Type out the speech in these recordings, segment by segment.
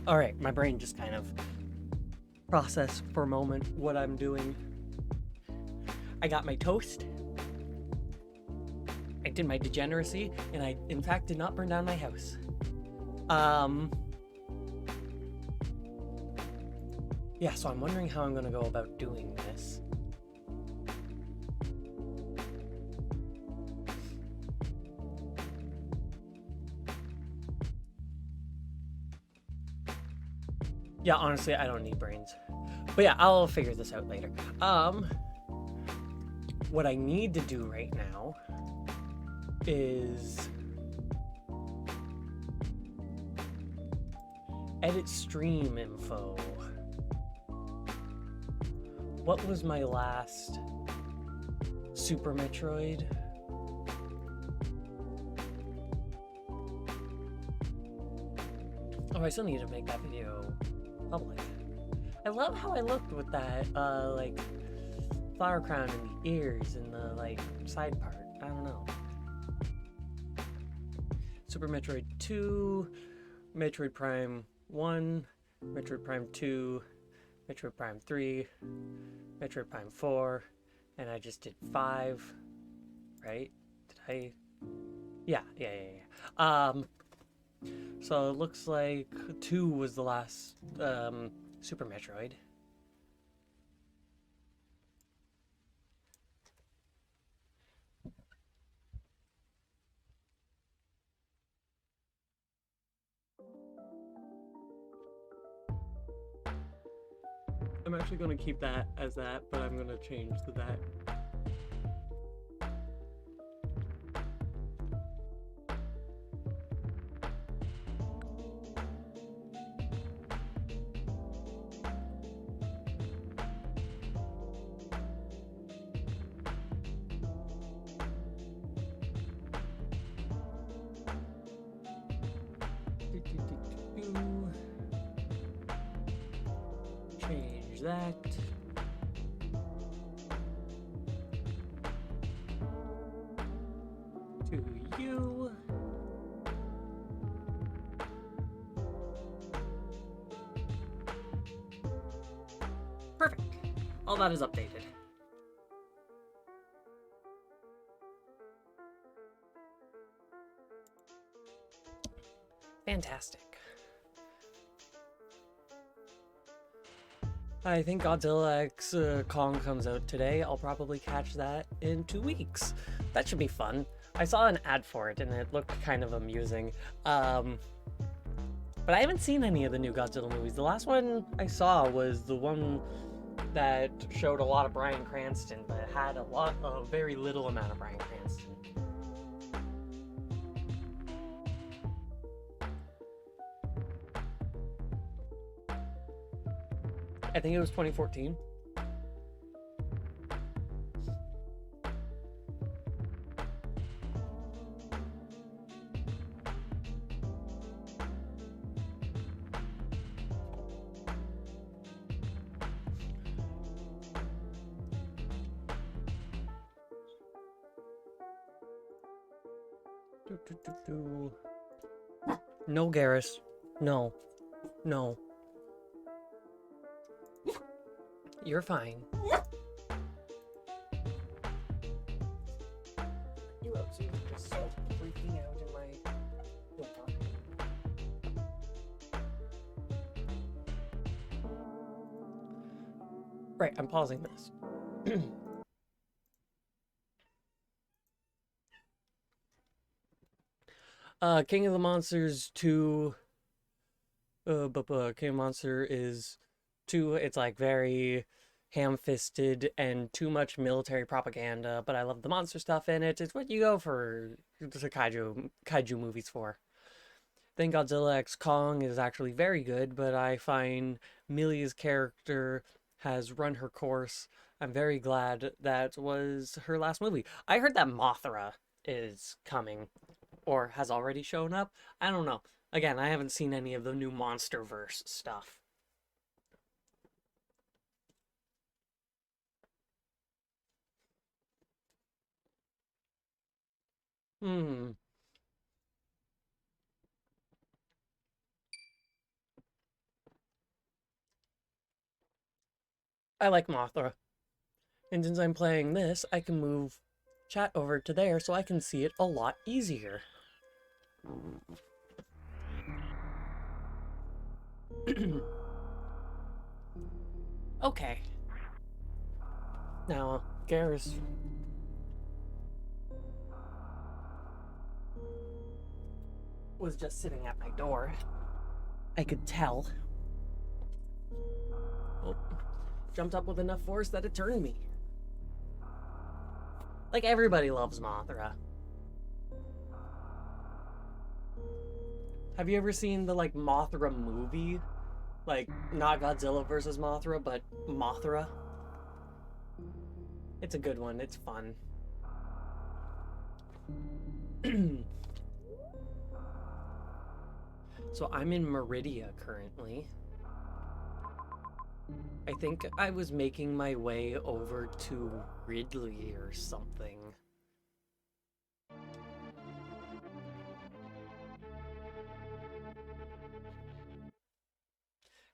Alright, my brain just kind of processed for a moment what I'm doing. I got my toast. I did my degeneracy, and I, in fact, did not burn down my house. Yeah, so I'm wondering how I'm gonna go about doing this. Yeah, honestly, I don't need brains. But yeah, I'll figure this out later. What I need to do right now is edit stream info. What was my last Super Metroid? Oh, I still need to make that video public. I love how I looked with that, like, flower crown and the ears and the, like, side part. I don't know. Super Metroid 2, Metroid Prime 1, Metroid Prime 2, Metroid Prime 3, Metroid Prime 4, and I just did 5, right? Did I? Yeah. So it looks like 2 was the last Super Metroid. I'm actually going to keep that as that, but I'm going to change to that. Change that. To you. Perfect. All that is updated. Fantastic. I think Godzilla X Kong comes out today. I'll probably catch that in 2 weeks. That should be fun. I saw an ad for it and it looked kind of amusing. But I haven't seen any of the new Godzilla movies. The last one I saw was the one that showed a lot of Bryan Cranston, but it had a very little amount of Bryan Cranston. I think it was 2014. No, Garrus. No. No. You're fine. You absolutely just so freaking out in my... Right, I'm pausing this. King of the Monsters 2... King of Monster is 2. It's like very ham-fisted and too much military propaganda, but I love the monster stuff in it. It's what you go for the kaiju movies for. Then Godzilla X Kong is actually very good, but I find Milia's character has run her course. I'm very glad that was her last movie. I heard that Mothra is coming, or has already shown up. I don't know. Again, I haven't seen any of the new MonsterVerse stuff. Hmm. I like Mothra. And since I'm playing this, I can move chat over to there so I can see it a lot easier. Okay. Now, Garrus was just sitting at my door. I could tell. Oh, jumped up with enough force that it turned me. Like, everybody loves Mothra. Have you ever seen the, like, Mothra movie? Like, not Godzilla versus Mothra, but Mothra? It's a good one. It's fun. So I'm in Meridia currently. I think I was making my way over to Ridley or something.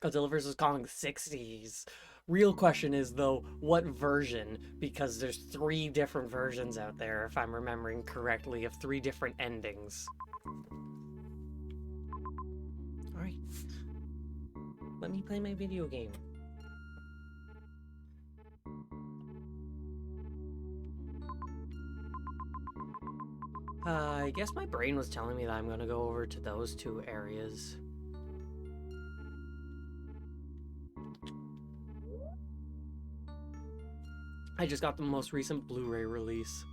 Godzilla vs. Kong 60s. Real question is, though, what version? Because there's 3 different versions out there, if I'm remembering correctly, of 3 different endings. Alright. Let me play my video game. I guess my brain was telling me that I'm gonna go over to those 2 areas. I just got the most recent Blu-ray release.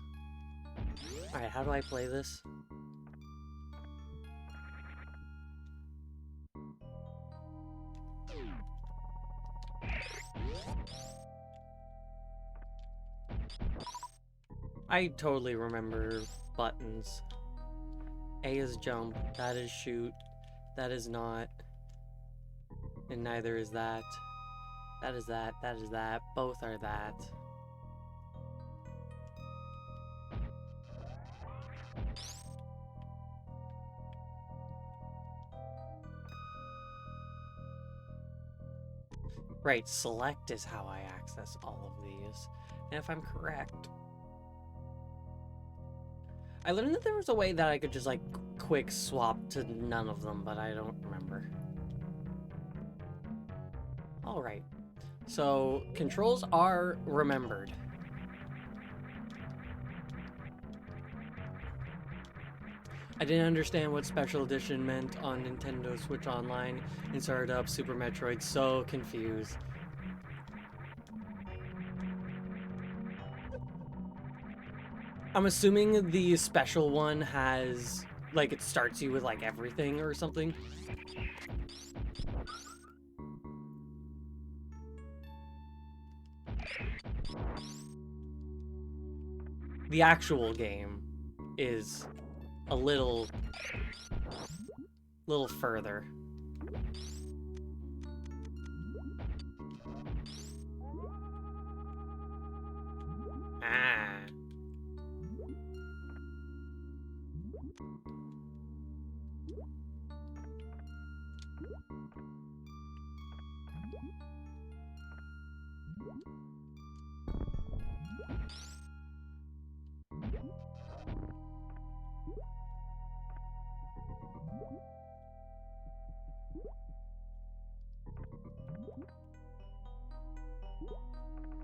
Alright, how do I play this? I totally remember buttons. A is jump, that is shoot, that is not, and neither is that. That is that, that is that, both are that. Right, select is how I access all of these. And if I'm correct, I learned that there was a way that I could just like quick swap to none of them, but I don't remember. Alright, so controls are remembered. I didn't understand what Special Edition meant on Nintendo Switch Online and started up Super Metroid, so confused. I'm assuming the special one has, like, it starts you with, like, everything or something. The actual game is a little further. Ah.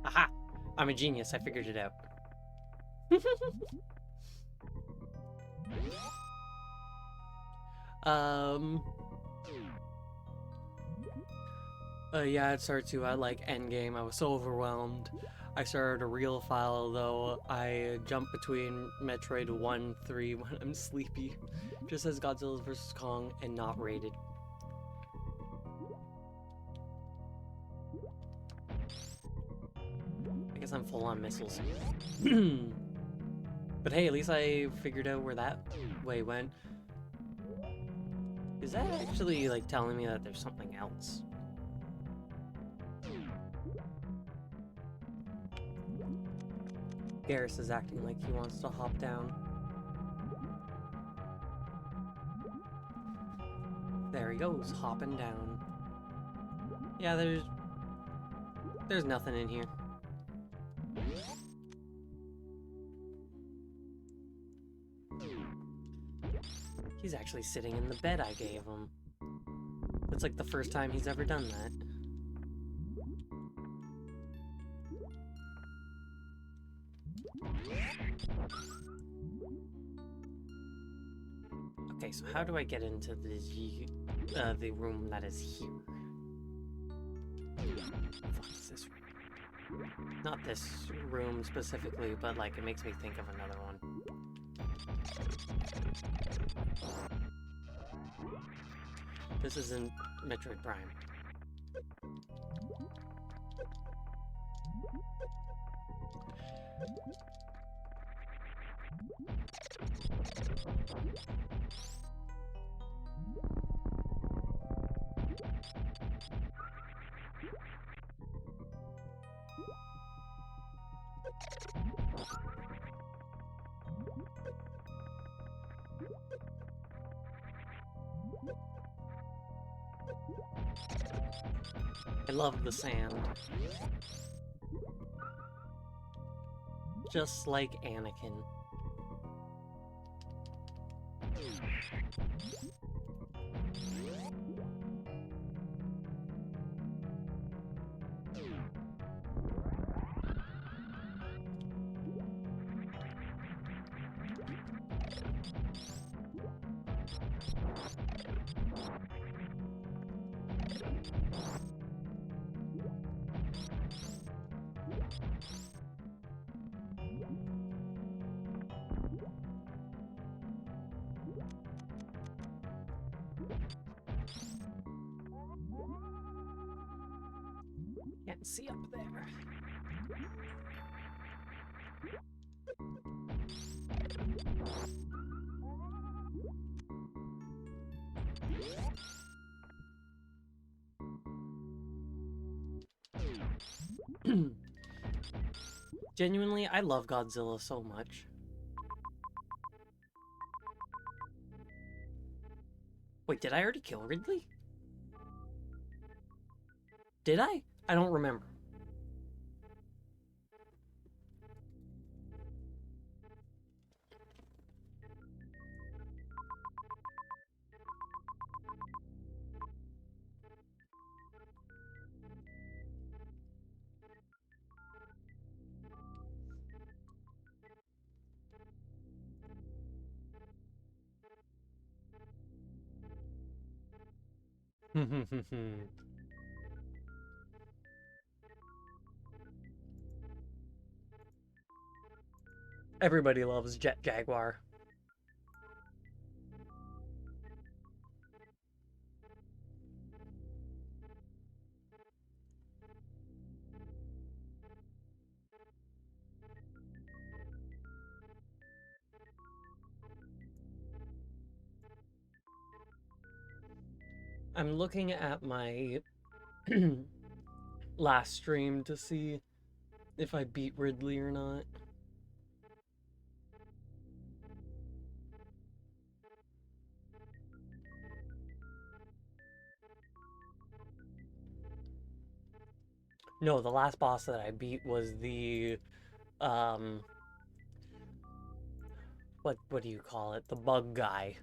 Aha! I'm a genius, I figured it out. Yeah, it starts you at, like, endgame. I was so overwhelmed. I started a real file, though. I jumped between Metroid 1, 3 when I'm sleepy. Just as Godzilla vs. Kong and not rated. I guess I'm full on missiles. But hey, at least I figured out where that way went. Is that actually, like, telling me that there's something else? Garrus is acting like he wants to hop down. There he goes, hopping down. Yeah, there's... There's nothing in here. He's actually sitting in the bed I gave him. It's like the first time he's ever done that. Okay, so how do I get into the room that is here? Fuck is this room? Not this room specifically, but like it makes me think of another one. This isn't Metroid Prime. I love the sand. Just like Anakin. Can't see up there. Genuinely, I love Godzilla so much. Wait, did I already kill Ridley? Did I? I don't remember. Everybody loves Jet Jaguar. I'm looking at my last stream to see if I beat Ridley or not. No, the last boss that I beat was the what do you call it? The bug guy.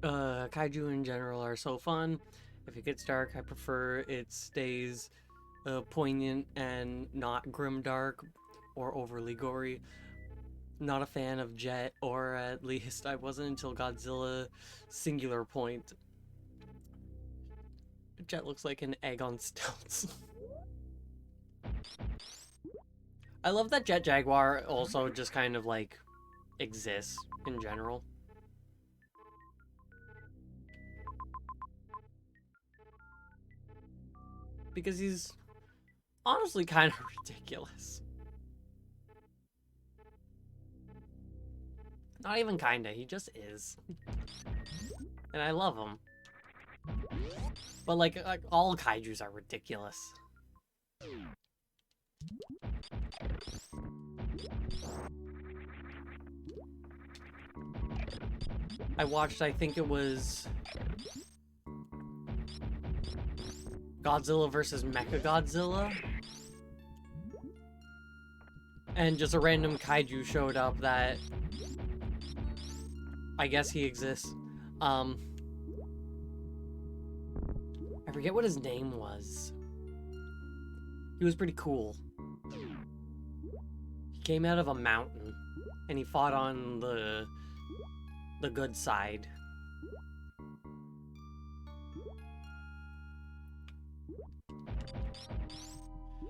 Kaiju in general are so fun. If it gets dark, I prefer it stays poignant and not grimdark or overly gory. Not a fan of Jet, or at least I wasn't until Godzilla Singular Point. Jet looks like an egg on stilts. I love that Jet Jaguar also just kind of like exists in general. Because he's honestly kind of ridiculous. Not even kinda, he just is. And I love him. But like all kaijus are ridiculous. I watched, I think it was Godzilla versus Mechagodzilla. And just a random kaiju showed up that I guess he exists. I forget what his name was. He was pretty cool. He came out of a mountain and he fought on the good side.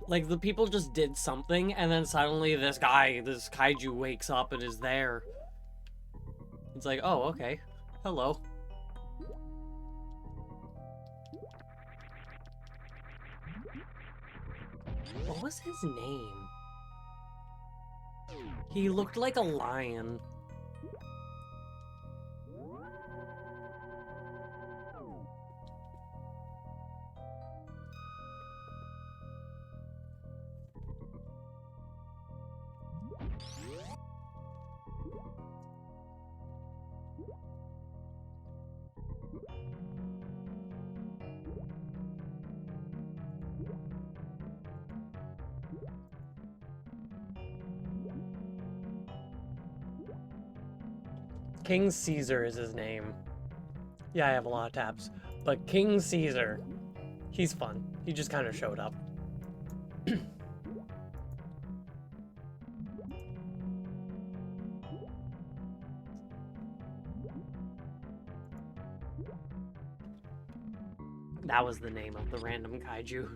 Like, the people just did something, and then suddenly this kaiju wakes up and is there. It's like, oh, okay. Hello. What was his name? He looked like a lion. King Caesar is his name. Yeah, I have a lot of tabs. But King Caesar, he's fun. He just kind of showed up. That was the name of the random kaiju.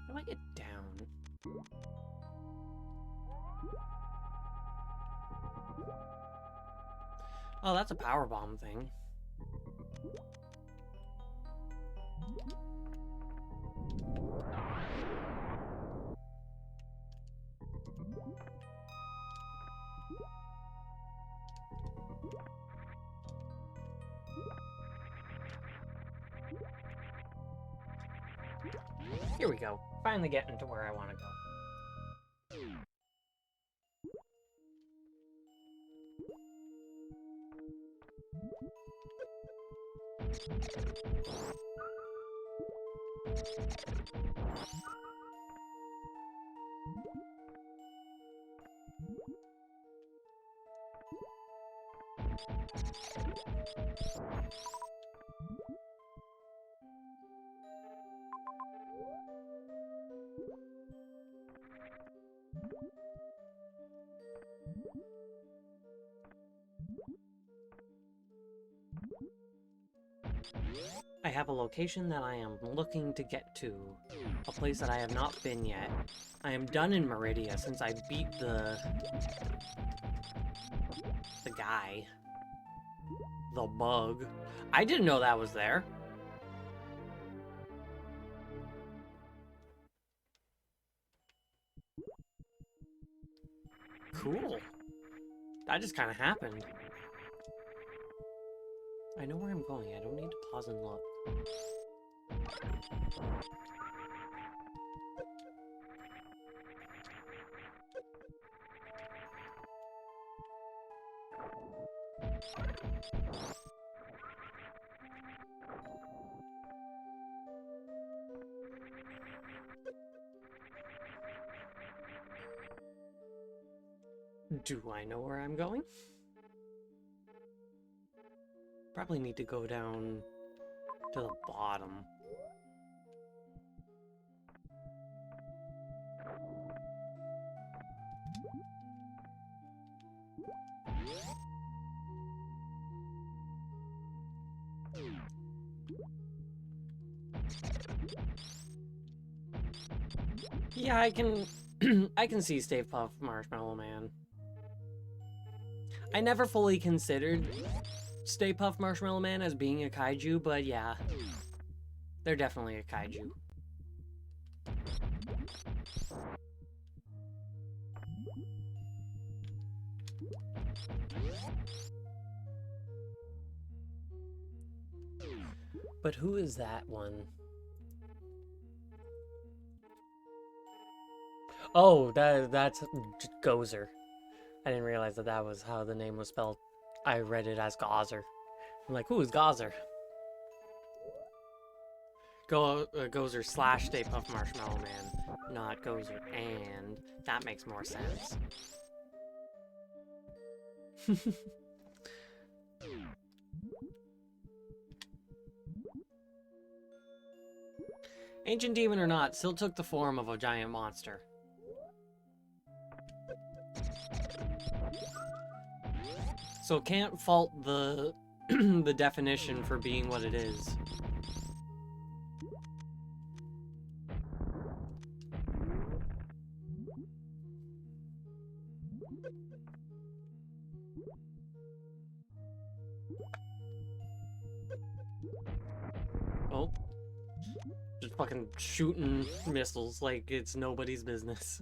How do I get down? Oh, that's a power bomb thing. Here we go. Finally getting to where I want to go. I have a location that I am looking to get to. A place that I have not been yet. I am done in Meridia since I beat the guy. The bug. I didn't know that was there. Cool. That just kind of happened. I know where I'm going. I don't need to pause and look. Do I know where I'm going? Probably need to go down to the bottom. Yeah, I can I can see Stave Puft Marshmallow Man. I never fully considered Stay Puft Marshmallow Man as being a kaiju, but yeah, they're definitely a kaiju. But who is that one? Oh, that's Gozer. I didn't realize that was how the name was spelled. I read it as Gozer. I'm like, who is Gozer? Gozer slash Stay Puft Marshmallow Man, not Gozer and. That makes more sense. Ancient demon or not, still took the form of a giant monster. So can't fault the the definition for being what it is. Oh. Just fucking shooting missiles like it's nobody's business.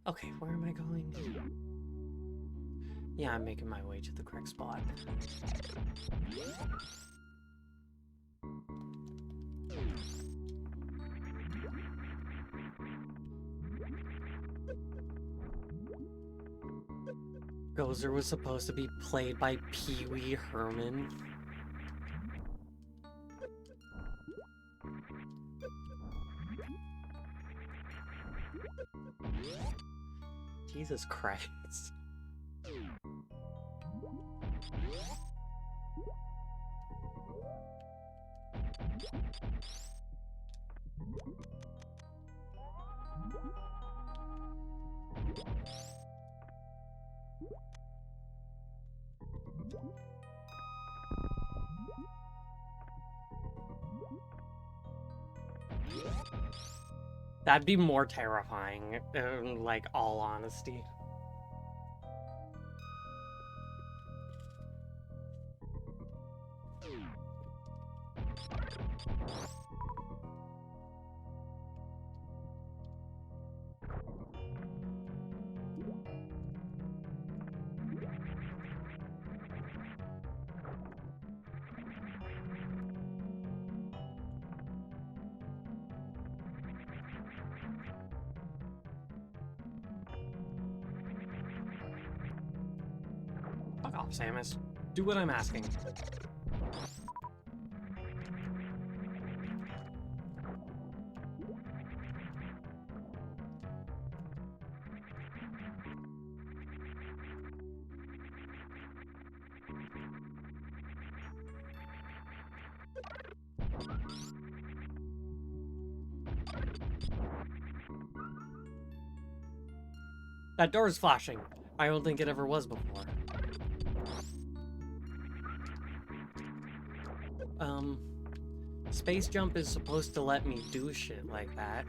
Okay, where am I going? Yeah, I'm making my way to the correct spot. Gozer was supposed to be played by Pee Wee Herman. Jesus Christ. That'd be more terrifying, in, like, all honesty. Fuck off, Samus. Do what I'm asking. That door's flashing. I don't think it ever was before. Space jump is supposed to let me do shit like that.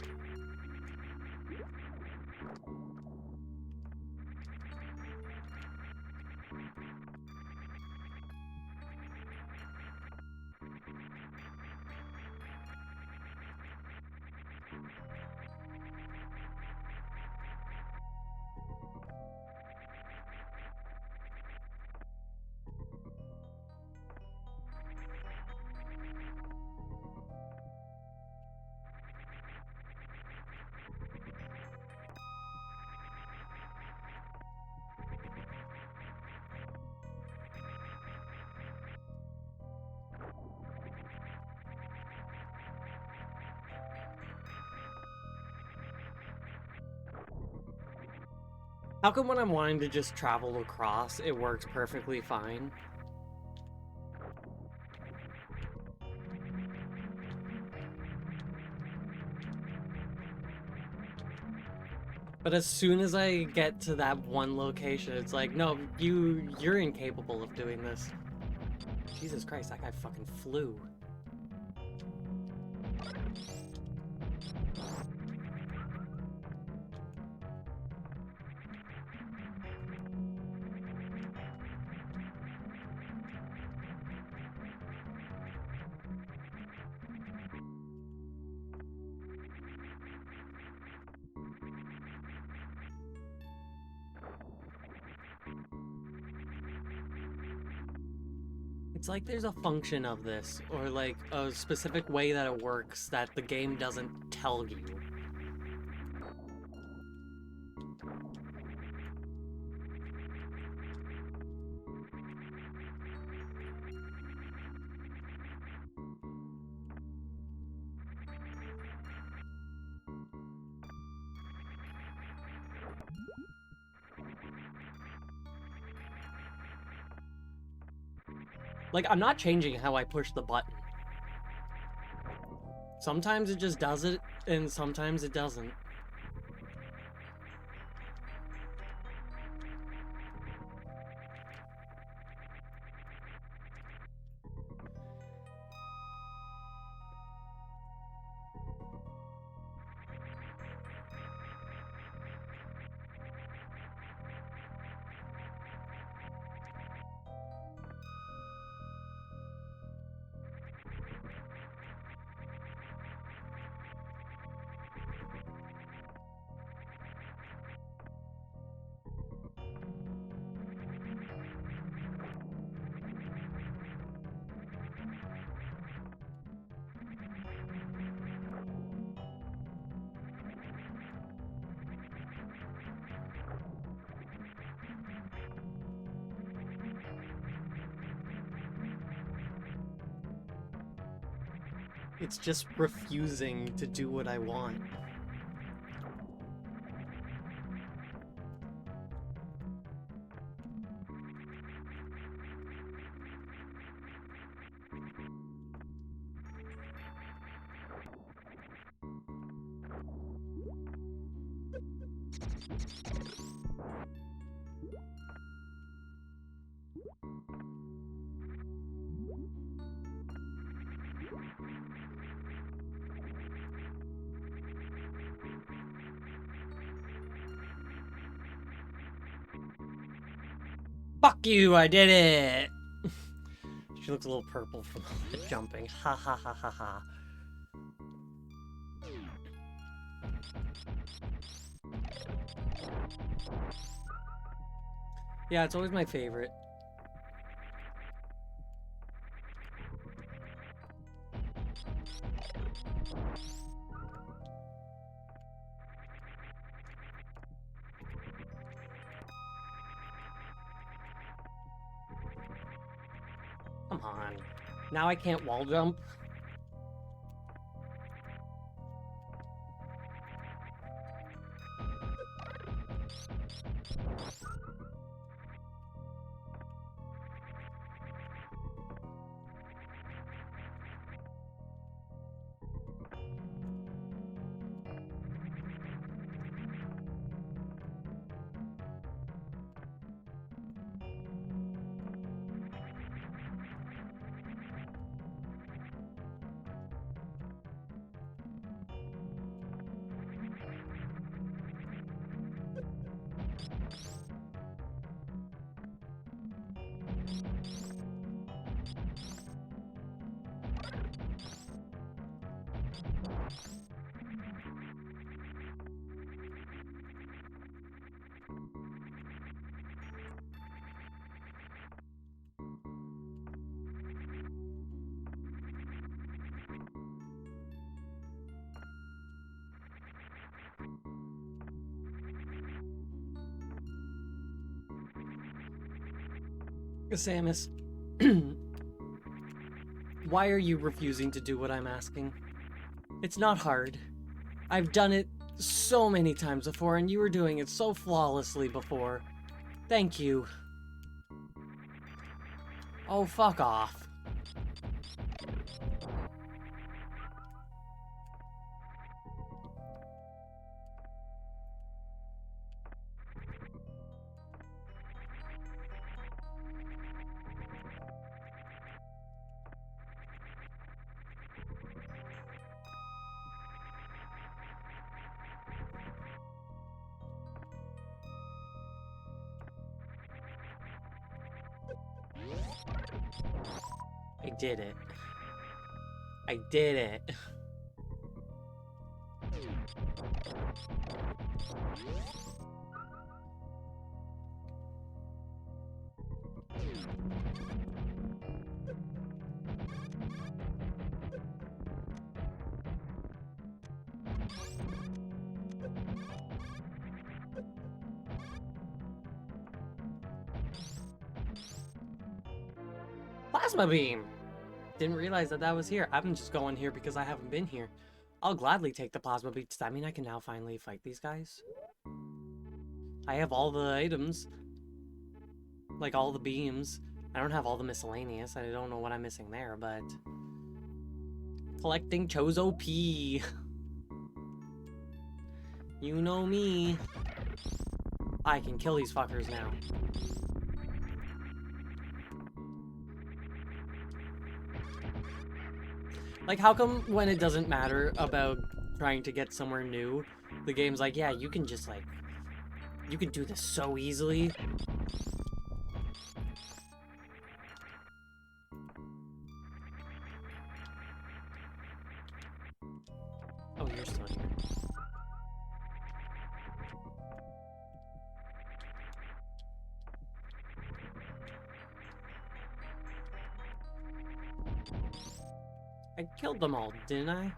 How come when I'm wanting to just travel across, it works perfectly fine? But as soon as I get to that one location, it's like, no, you're incapable of doing this. Jesus Christ, that guy fucking flew. It's like there's a function of this, or like a specific way that it works that the game doesn't tell you. Like, I'm not changing how I push the button. Sometimes it just does it, and sometimes it doesn't. It's just refusing to do what I want. Fuck you, I did it! She looks a little purple from all the jumping. Ha ha ha ha ha. Yeah, it's always my favorite. Come on. Now I can't wall jump? Samus, why are you refusing to do what I'm asking? It's not hard. I've done it so many times before, and you were doing it so flawlessly before. Thank you. Oh, fuck off. I did it. I did it. Plasma beam! Didn't realize that that was here. I'm just going here because I haven't been here. I'll gladly take the plasma beam. Does that mean I can now finally fight these guys? I have all the items. Like all the beams. I don't have all the miscellaneous. I don't know what I'm missing there, but... Collecting Chozo P. You know me. I can kill these fuckers now. Like, how come when it doesn't matter about trying to get somewhere new, the game's like, yeah, you can just, like, you can do this so easily. Oh, you're still here. I killed them all, didn't I?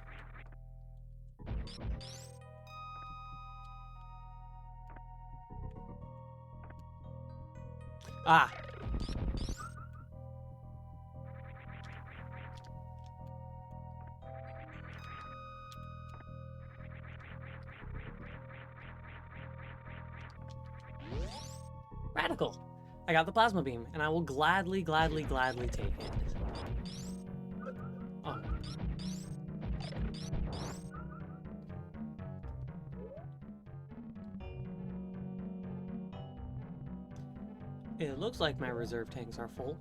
Ah! Radical! I got the plasma beam, and I will gladly take it. Oh. It looks like my reserve tanks are full.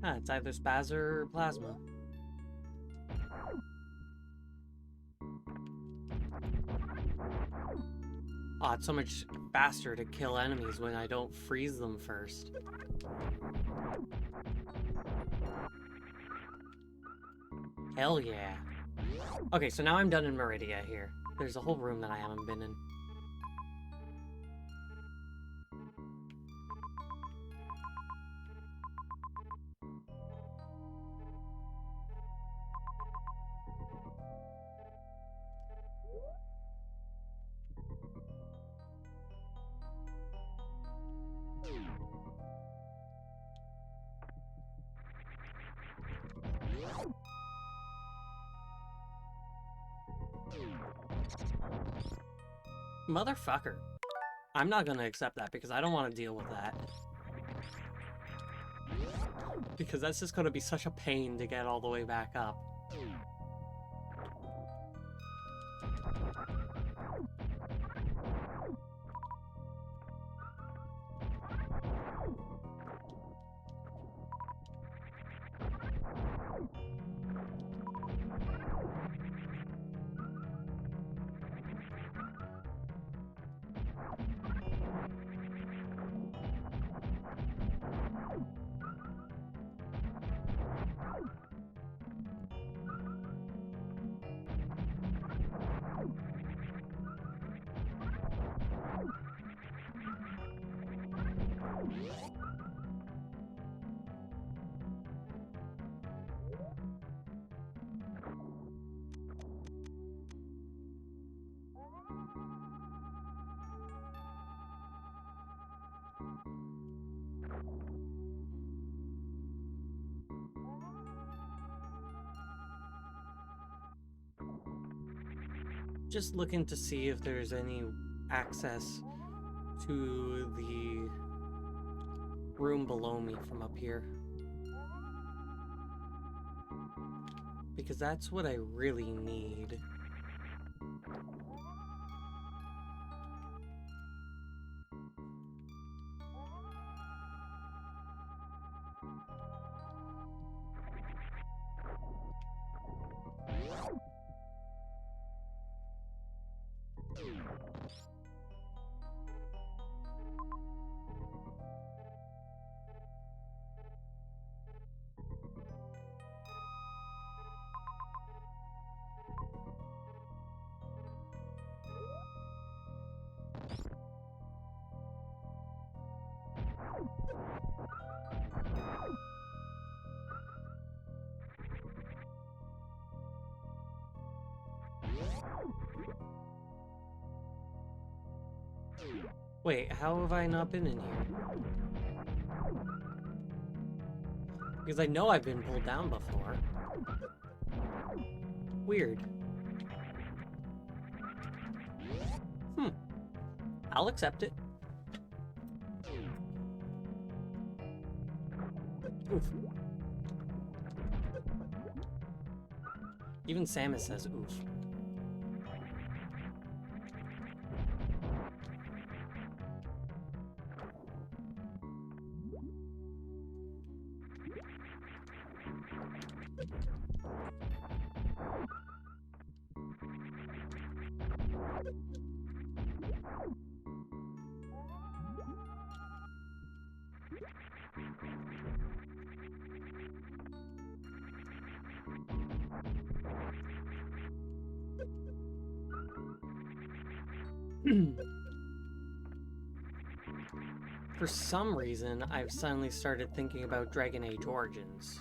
Ah, it's either Spaz or Plasma. Oh, it's so much faster to kill enemies when I don't freeze them first. Hell yeah. Okay, so now I'm done in Meridia here. There's a whole room that I haven't been in. Motherfucker. I'm not gonna accept that because I don't want to deal with that. Because that's just gonna be such a pain to get all the way back up. Just looking to see if there's any access to the room below me from up here. Because that's what I really need. Wait, how have I not been in here? Because I know I've been pulled down before. Weird. I'll accept it. Oof. Even Samus says oof. For some reason, I've suddenly started thinking about Dragon Age Origins.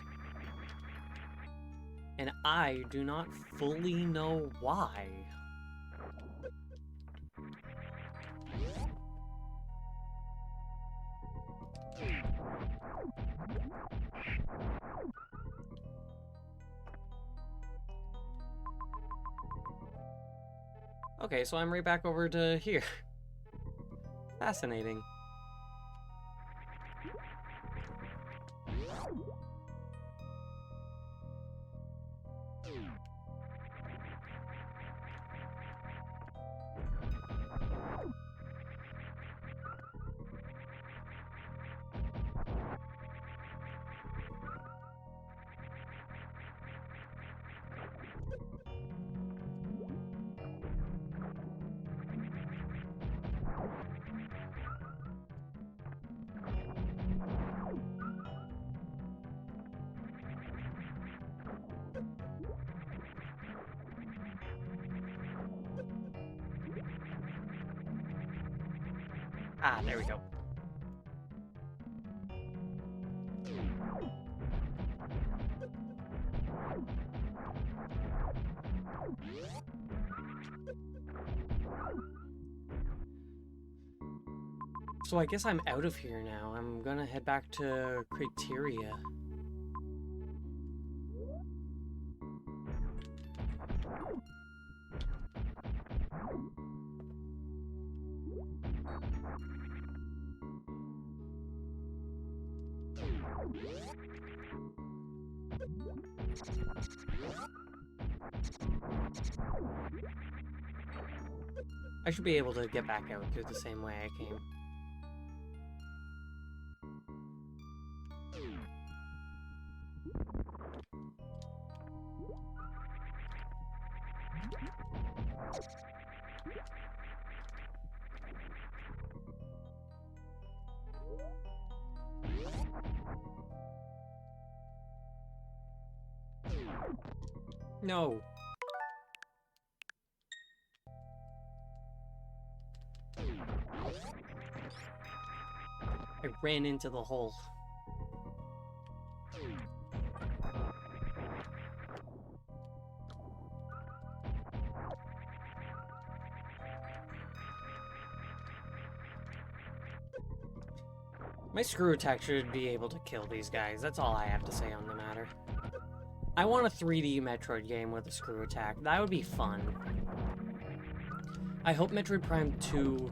And I do not fully know why. Okay, so I'm right back over to here. Fascinating. Ah, there we go. So I guess I'm out of here now. I'm gonna head back to Criteria. I should be able to get back out through the same way I came. No. I ran into the hole. My screw attack should be able to kill these guys. That's all I have to say on the matter. I want a 3D Metroid game with a screw attack. That would be fun. I hope Metroid Prime 2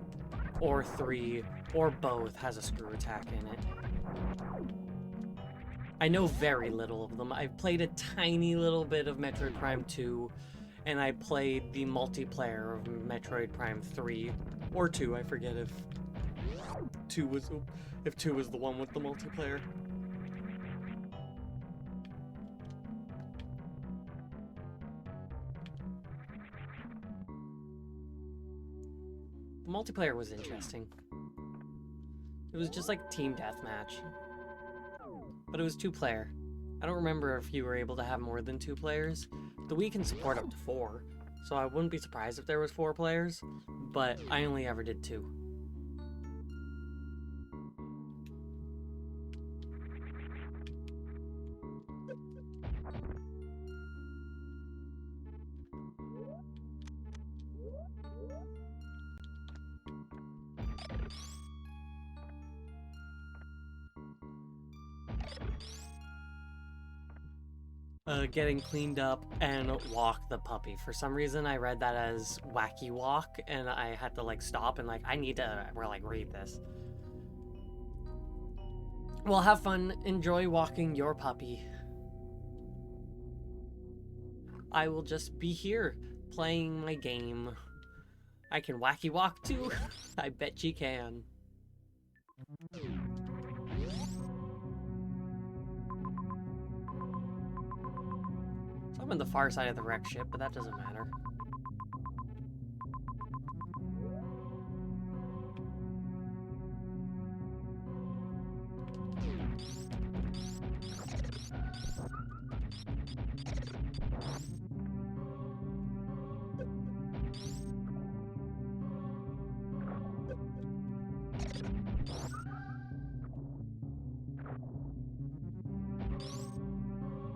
or 3 or both has a screw attack in it. I know very little of them. I've played a tiny little bit of Metroid Prime 2, and I played the multiplayer of Metroid Prime 3 or 2. I forget if 2 was the one with the multiplayer. The multiplayer was interesting. It was just like team deathmatch, but it was 2-player. I don't remember if you were able to have more than 2 players. The Wii can support up to 4, so I wouldn't be surprised if there was 4 players, but I only ever did 2. Getting cleaned up and walk the puppy. For some reason, I read that as wacky walk, and I had to like stop and like I need to read this. Well, have fun. Enjoy walking your puppy. I will just be here playing my game. I can wacky walk too. I bet you can. So I'm on the far side of the wreck ship, but that doesn't matter.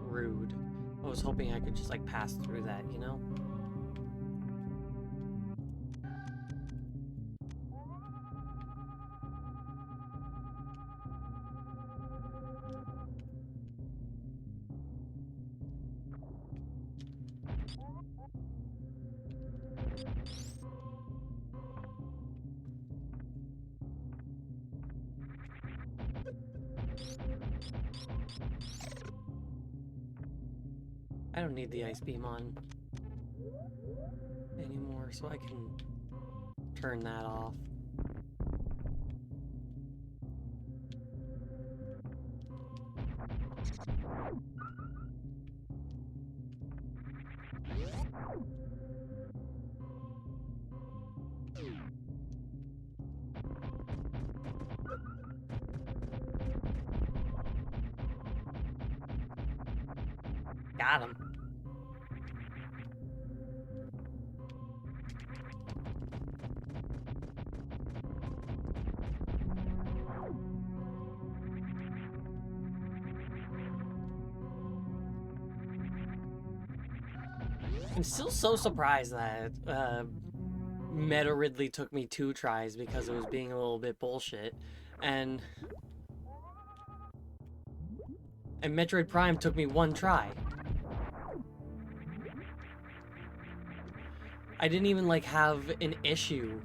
Rude. I was hoping I could just like pass through that, you know? I don't need the ice beam on anymore, so I can turn that off. Got him. I'm still so surprised that Meta Ridley took me 2 tries because it was being a little bit bullshit, and Metroid Prime took me 1 try. I didn't even like have an issue.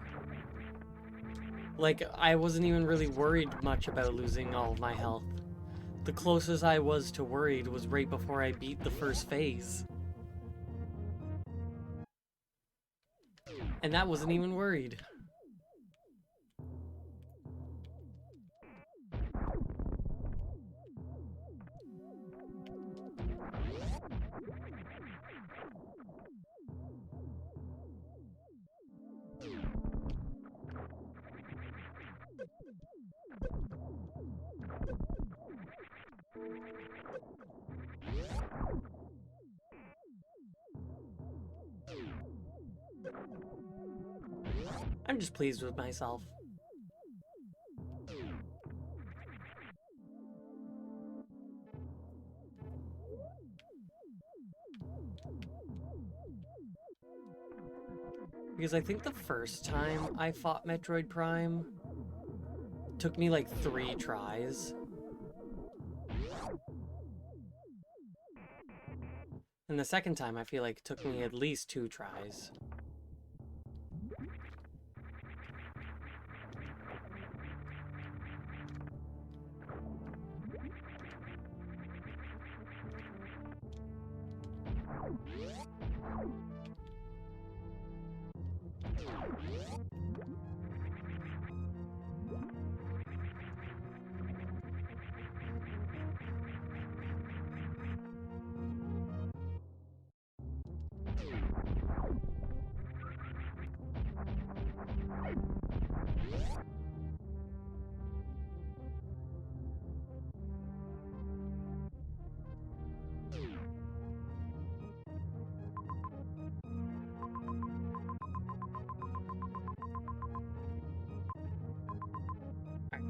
Like, I wasn't even really worried much about losing all of my health. The closest I was to worried was right before I beat the first phase. And that wasn't even worried. I'm just pleased with myself. Because I think the first time I fought Metroid Prime took me like 3 tries. And the second time I feel like it took me at least 2 tries.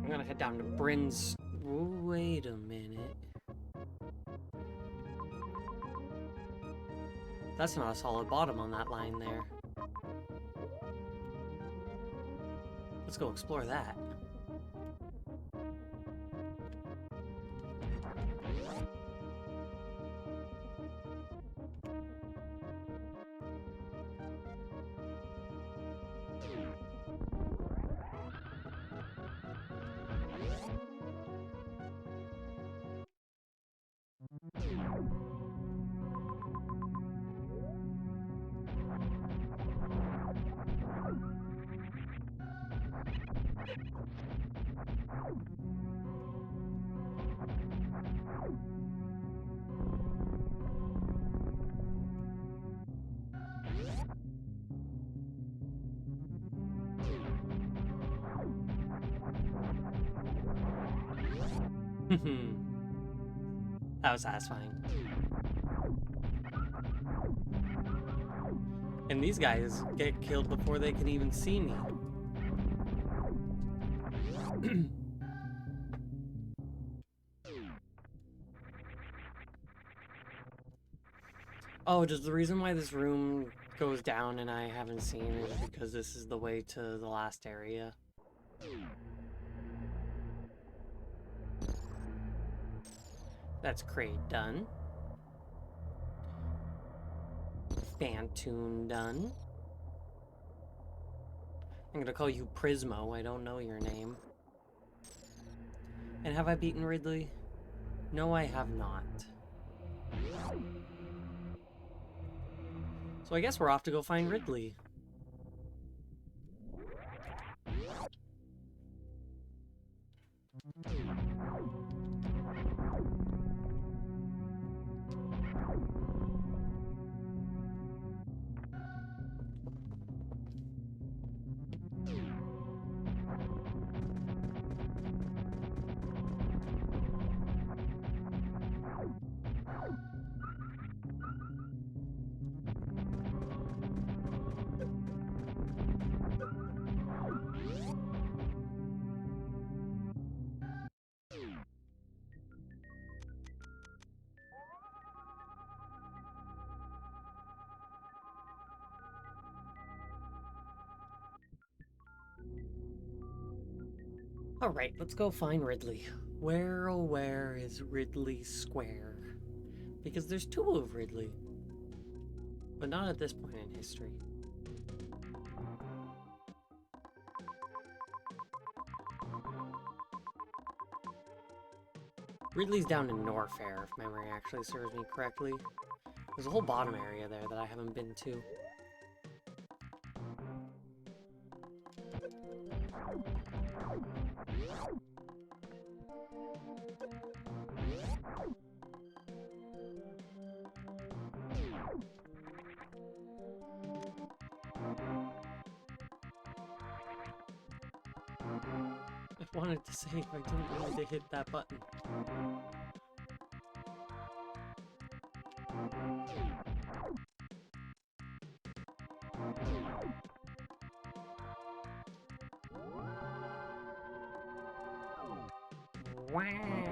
I'm gonna head down to Bryn's. Wait a minute. That's not a solid bottom on that line there. Let's go explore that. That was satisfying. And these guys get killed before they can even see me. Oh, just the reason why this room goes down and I haven't seen it is because this is the way to the last area. That's Kraid done. Phantoon done. I'm gonna call you Prismo, I don't know your name. And have I beaten Ridley? No, I have not. So I guess we're off to go find Ridley. Alright, let's go find Ridley. Where, oh where is Ridley Square? Because there's two of Ridley. But not at this point in history. Ridley's down in Norfair, if memory actually serves me correctly. There's a whole bottom area there that I haven't been to. I wanted to save, I didn't need to hit that button. Wow!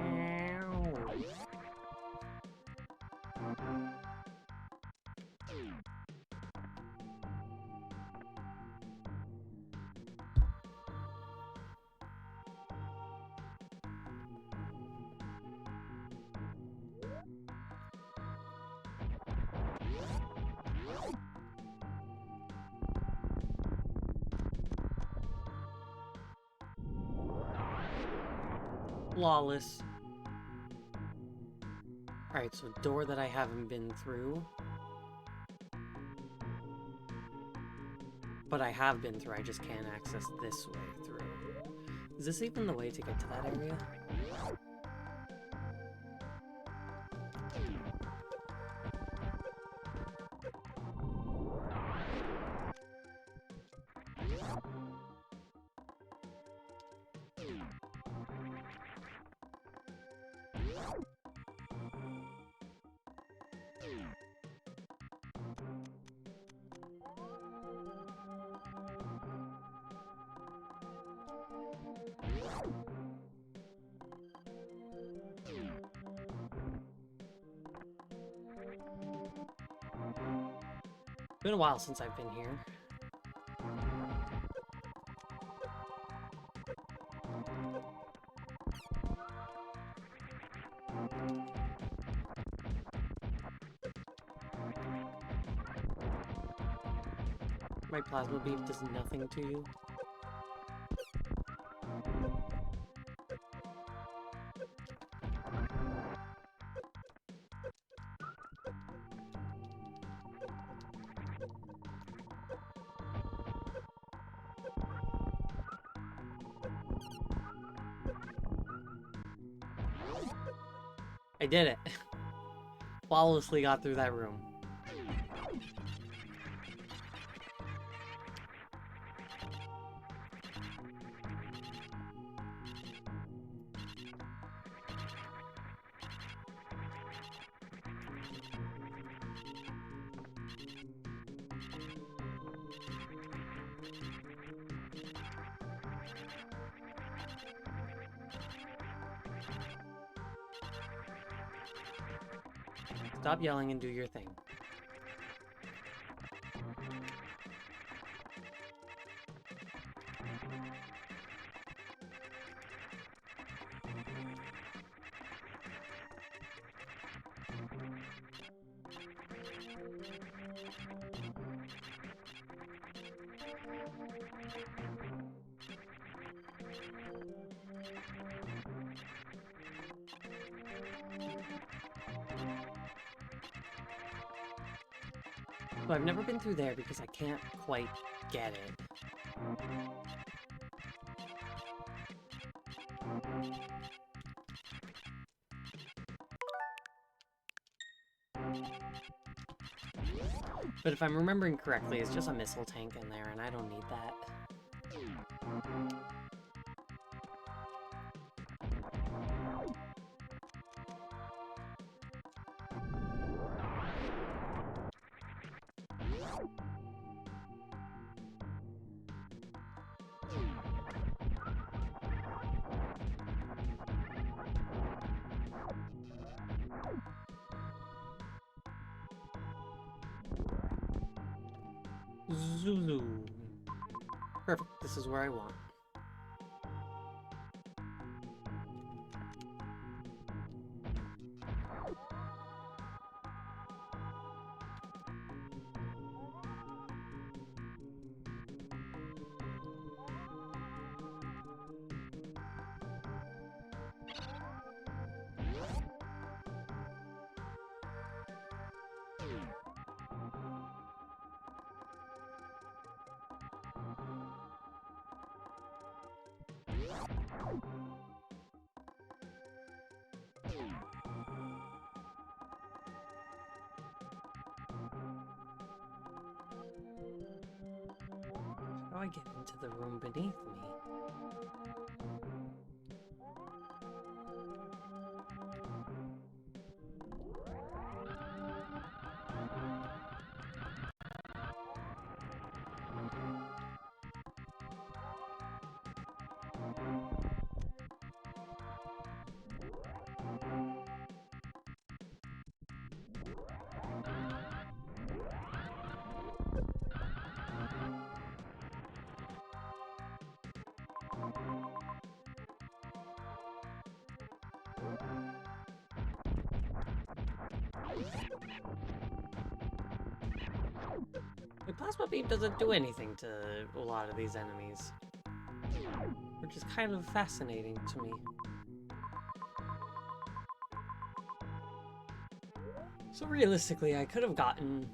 Flawless. Alright, so door that I haven't been through. But I have been through, I just can't access this way through. Is this even the way to get to that area? Been a while since I've been here. My plasma beam does nothing to you. I did it. Flawlessly got through that room. Stop yelling and do your thing. So I've never been through there because I can't quite get it. But if I'm remembering correctly, it's just a missile tank in there, and I don't need that. Zulu. Perfect, this is where I want. How do I get into the room beneath me? The plasma beam doesn't do anything to a lot of these enemies, which is kind of fascinating to me. So realistically, I could have gotten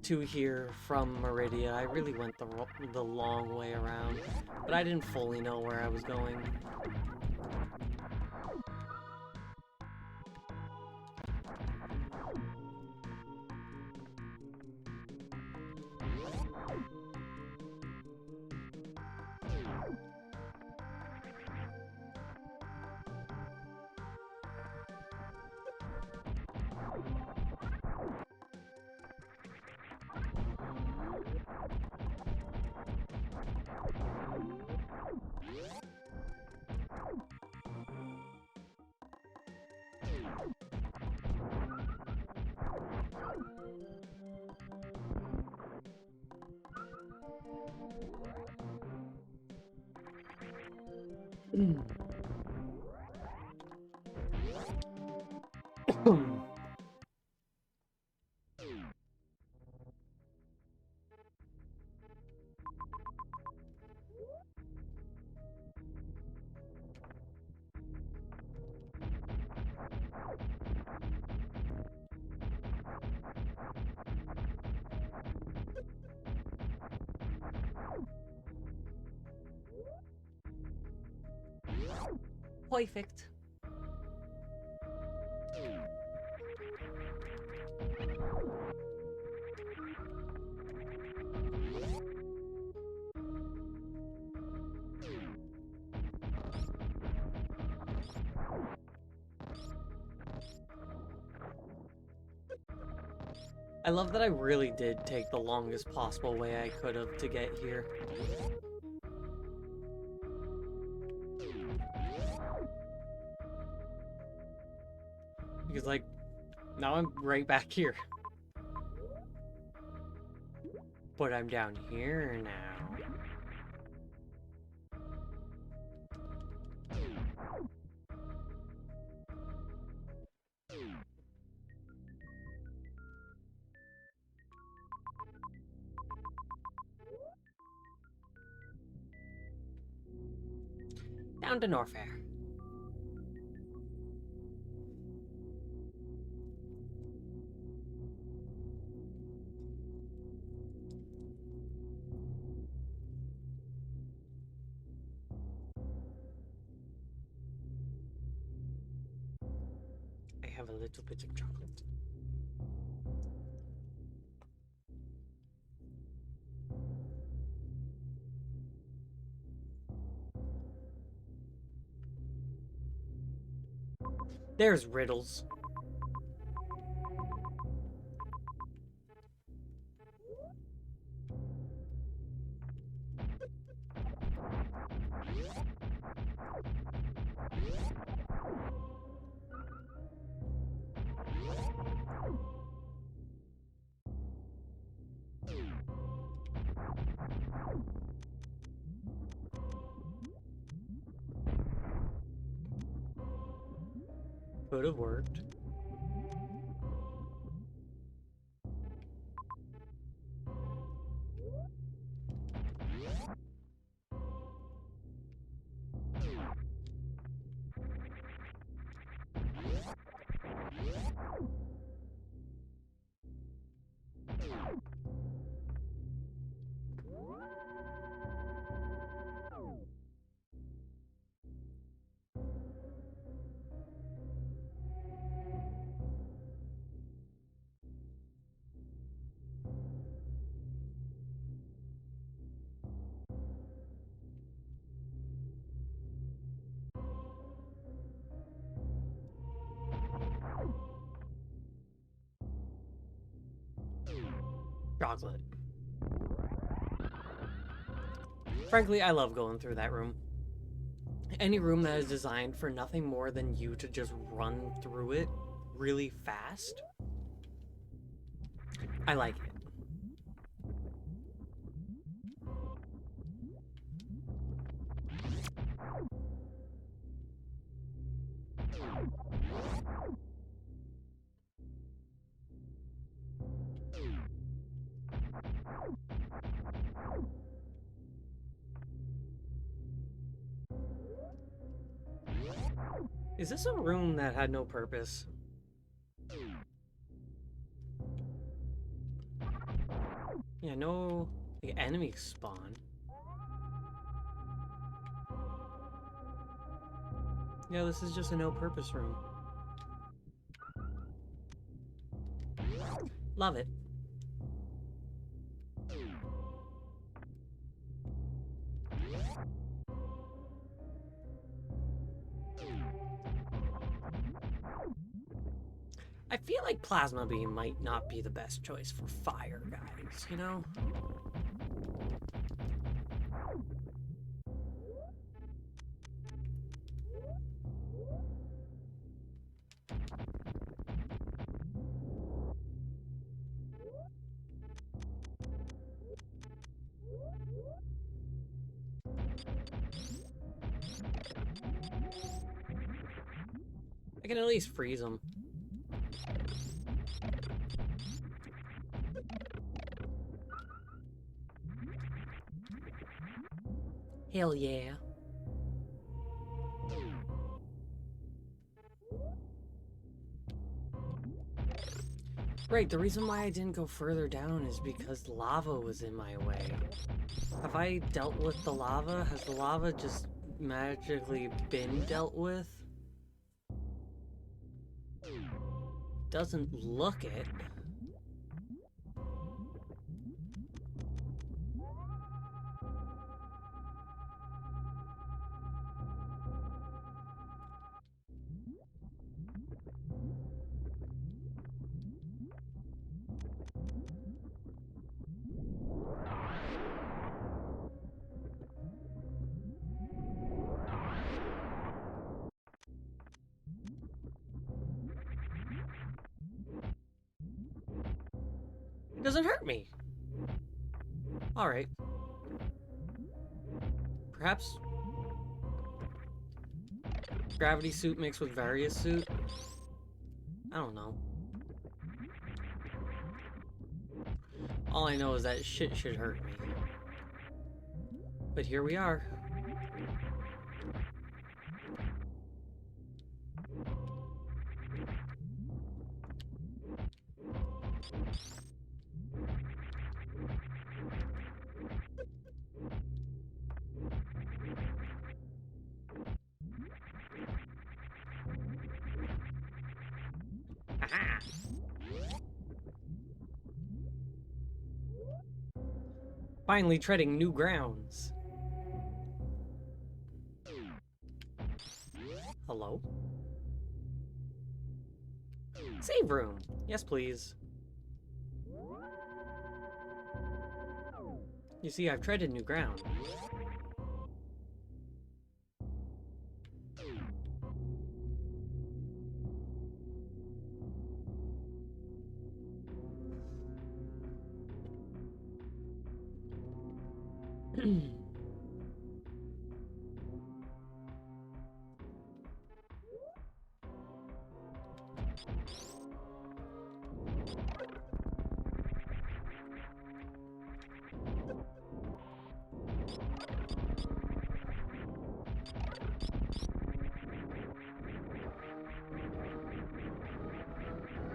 to here from Meridia. I really went the long way around, but I didn't fully know where I was going. Perfect. I love that I really did take the longest possible way I could have to get here. Because, like, now I'm right back here. But I'm down here now. Down to Norfair. I have a little bit of chocolate. There's riddles. Could have worked. Chocolate. Frankly, I love going through that room. Any room that is designed for nothing more than you to just run through it really fast, I like it. Is this a room that had no purpose? Yeah, no, like, enemies spawn. Yeah, this is just a no-purpose room. Love it. I feel like Plasma Beam might not be the best choice for fire, guys, you know? I can at least freeze them. Hell yeah. Right, the reason why I didn't go further down is because lava was in my way. Have I dealt with the lava? Has the lava just magically been dealt with? Doesn't look it. It doesn't hurt me. Alright. Perhaps gravity suit mixed with various suit? I don't know. All I know is that shit should hurt me. But here we are. Aha! Finally treading new grounds. Hello? Save room. Yes, please. You see, I've treaded new ground.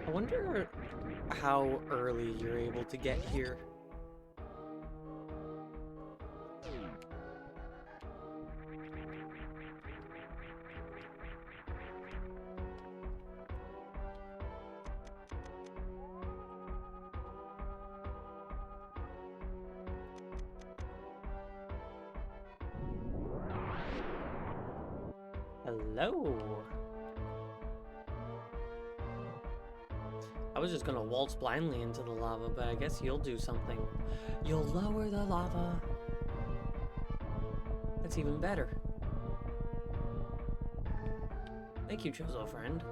I wonder how early you're able to get here. Hello. I was just gonna waltz blindly into the lava, but I guess you'll do something. You'll lower the lava. That's even better. Thank you, Chozo friend.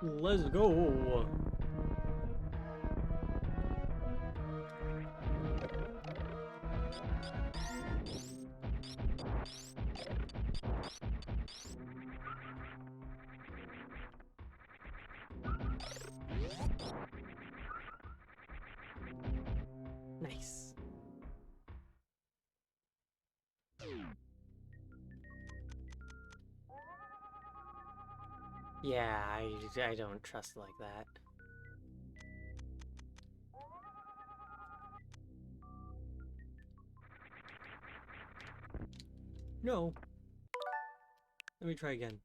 Let's go. Nice. Yeah, I don't trust like that. No. Let me try again.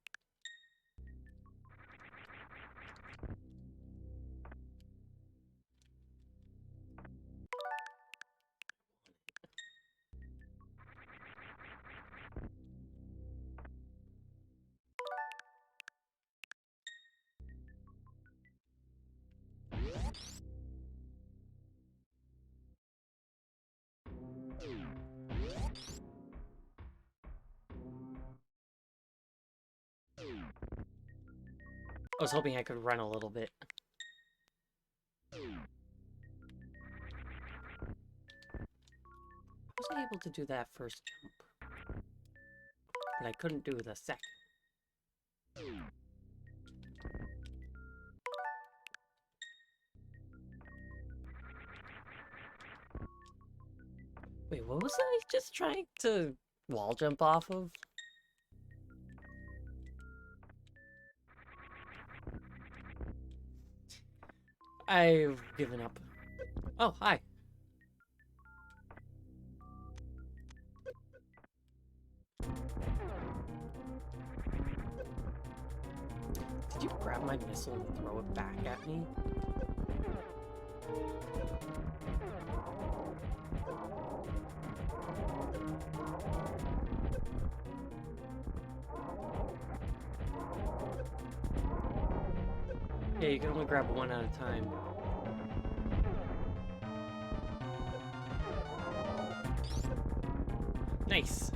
I was hoping I could run a little bit. I wasn't able to do that first jump, but I couldn't do the second. Wait, what was I just trying to wall jump off of? I've given up. Oh, hi. Did you grab my missile and throw it back at me? Yeah, you can only grab one at a time. Nice.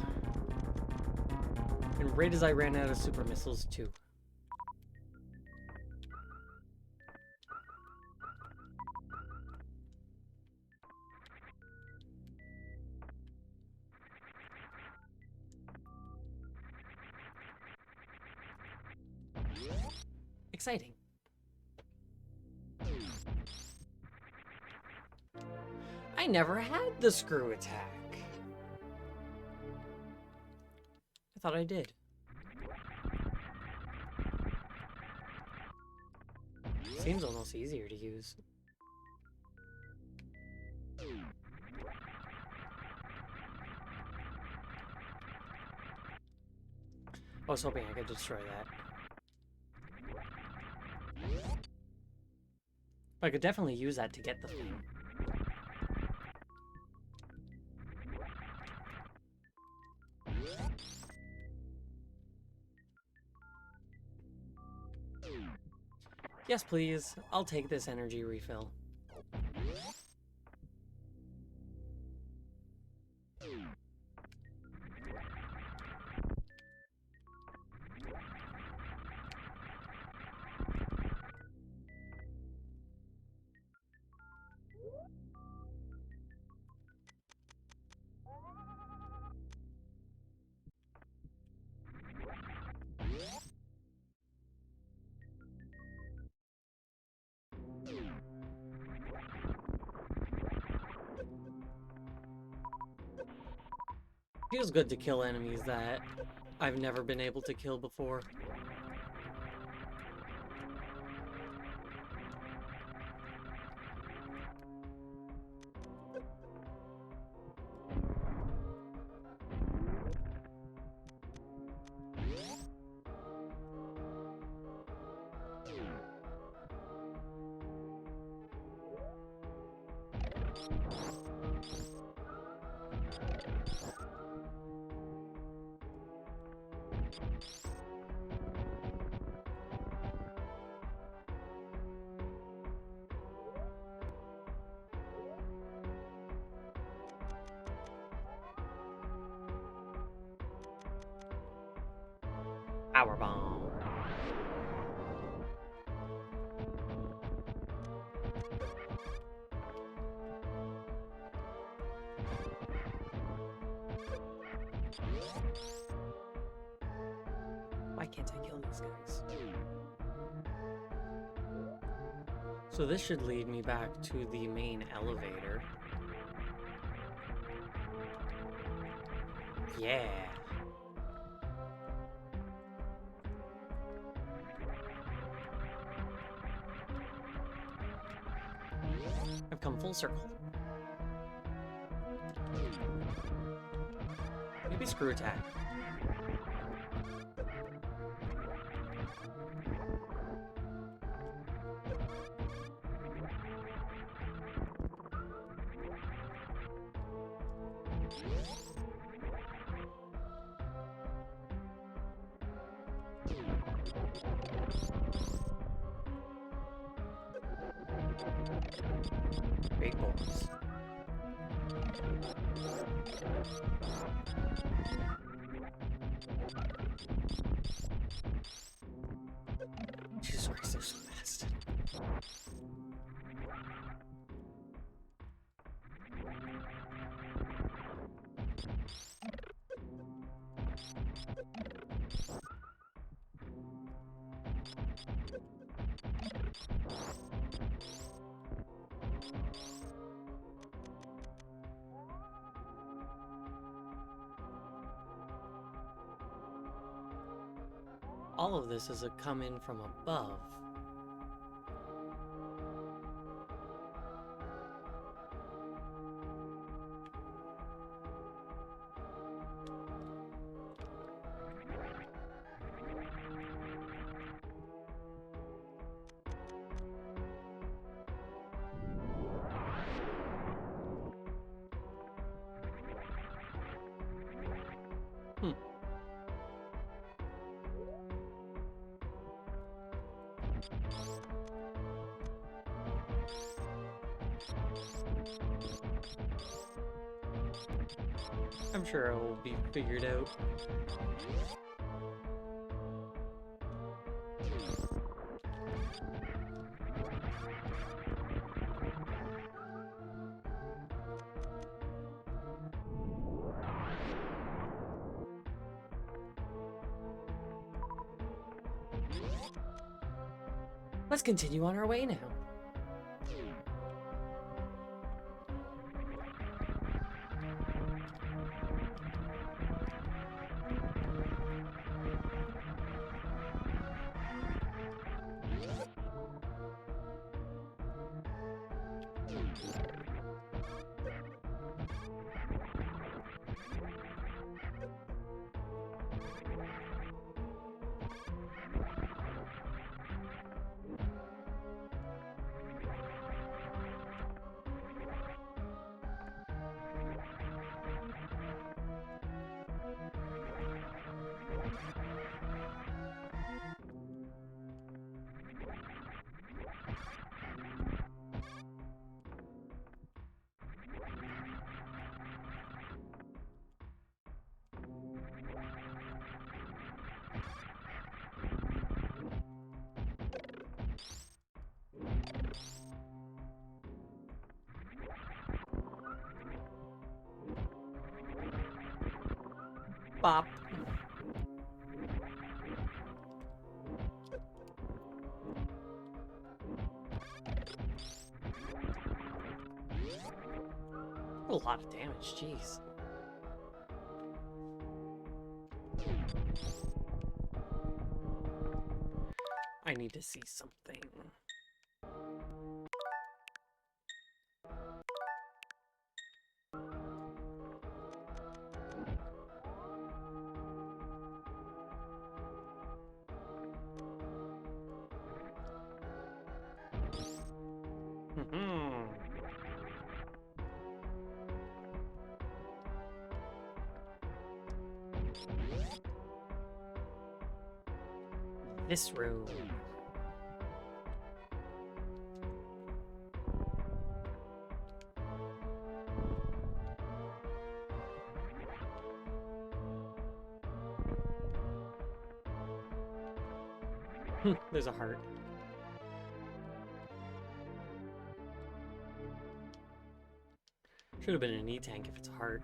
And right as I ran out of super missiles, too. Exciting. I never had the screw attack. I thought I did. Seems almost easier to use. I was hoping I could destroy that. But I could definitely use that to get the thing. Yes, please. I'll take this energy refill. Feels good to kill enemies that I've never been able to kill before. Power bomb. Why can't I kill these guys? So this should lead me back to the main elevator. Yeah. I've come full circle. Maybe screw attack. Great balls. Jesus Christ, they're so fast. All of this is a come in from above. Hmm. I'm sure it will be figured out. Let's continue on our way now. Bop. A lot of damage, jeez. I need to see something. This room. There's a heart. Should have been an E-tank if it's a heart.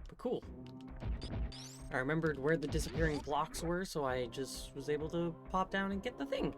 But cool. I remembered where the disappearing blocks were, so I just was able to pop down and get the thing.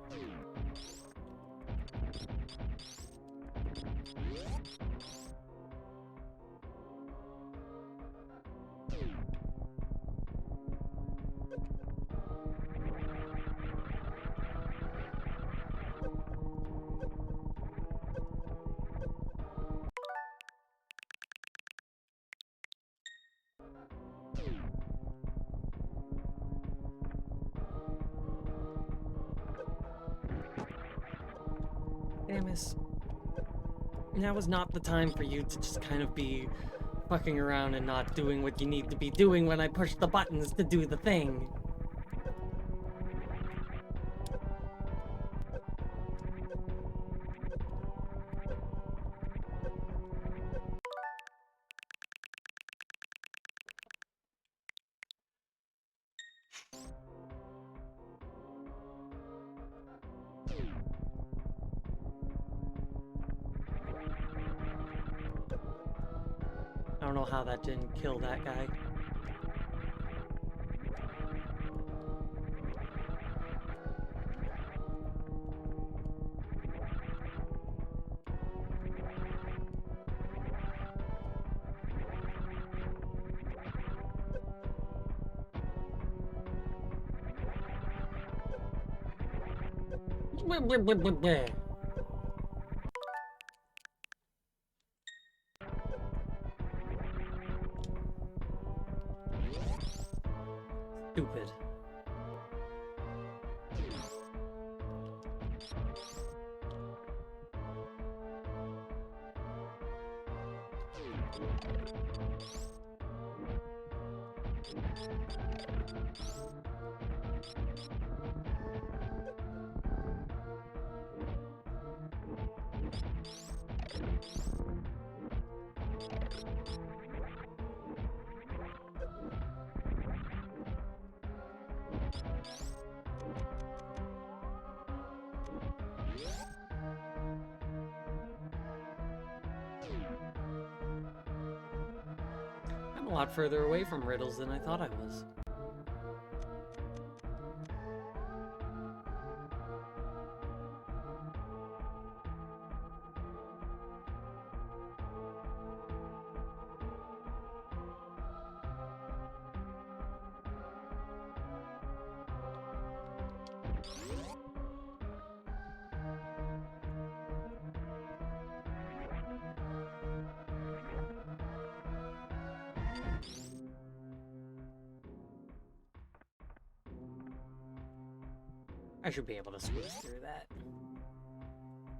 Damus. Now is not the time for you to just kind of be fucking around and not doing what you need to be doing when I push the buttons to do the thing. I don't know how that didn't kill that guy. Stupid. I'm a lot further away from riddles than I thought I was. I should be able to squeeze through that.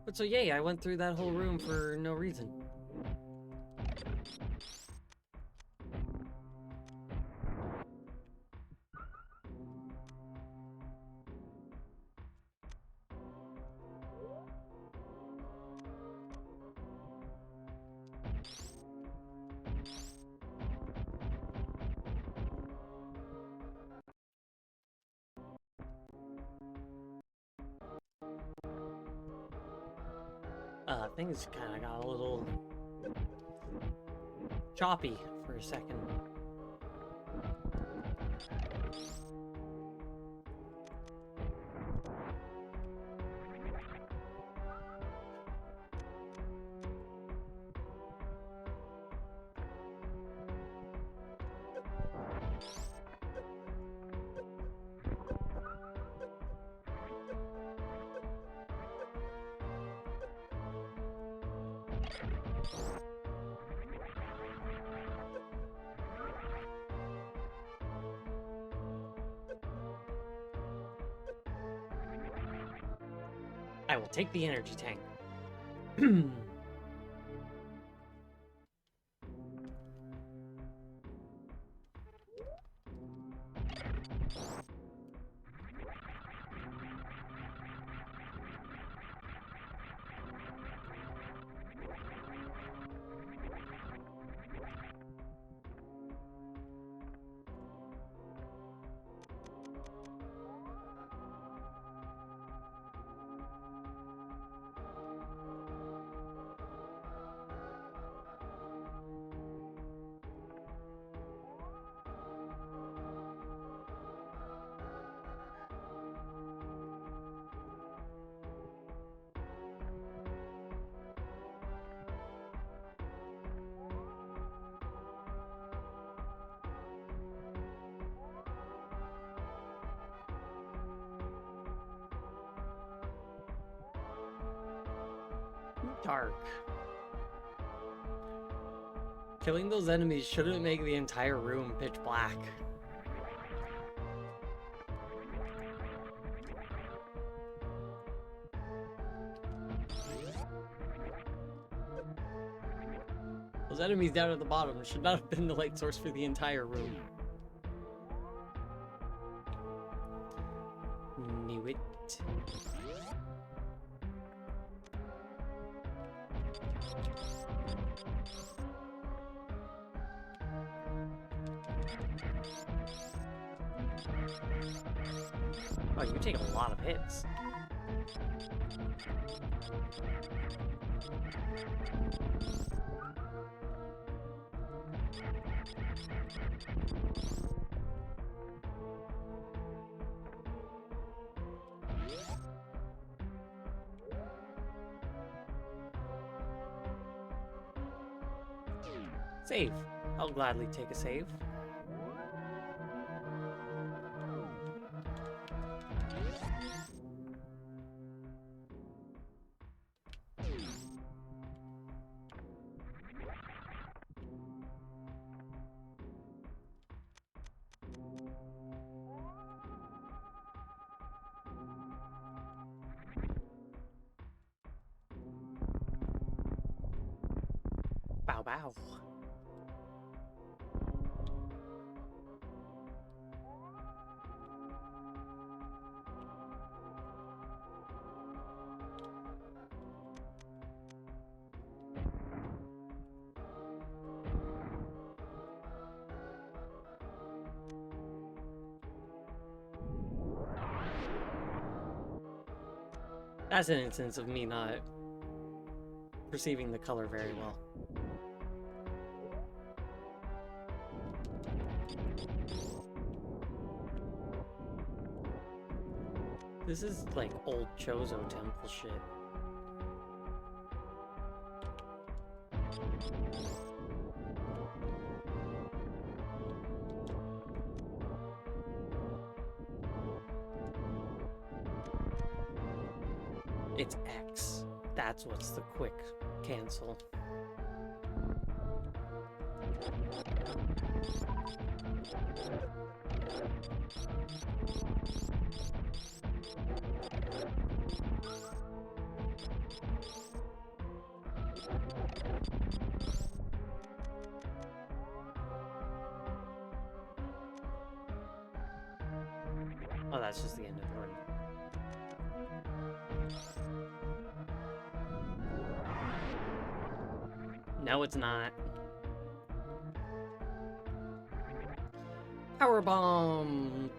But so yay, I went through that whole room for no reason. Things kind of got a little choppy for a second. I will take the energy tank. Dark. Killing those enemies shouldn't make the entire room pitch black. Those enemies down at the bottom should not have been the light source for the entire room. Knew it. Oh, you take a lot of hits. Save. I'll gladly take a save. Bow bow. That's an instance of me not perceiving the color very well. This is like old Chozo temple shit. It's X. That's what's the quick cancel. Oh, that's just the end of the run. No, it's not. Power bomb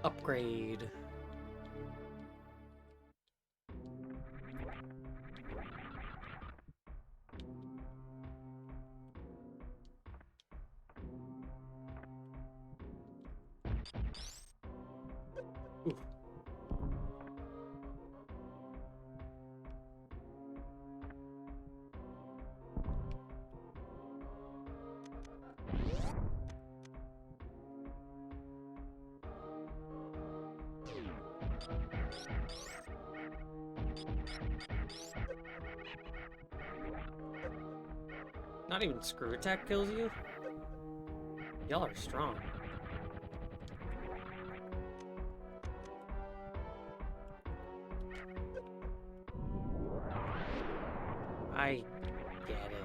upgrade. Ooh. Not even screw attack kills you? Y'all are strong. I get it.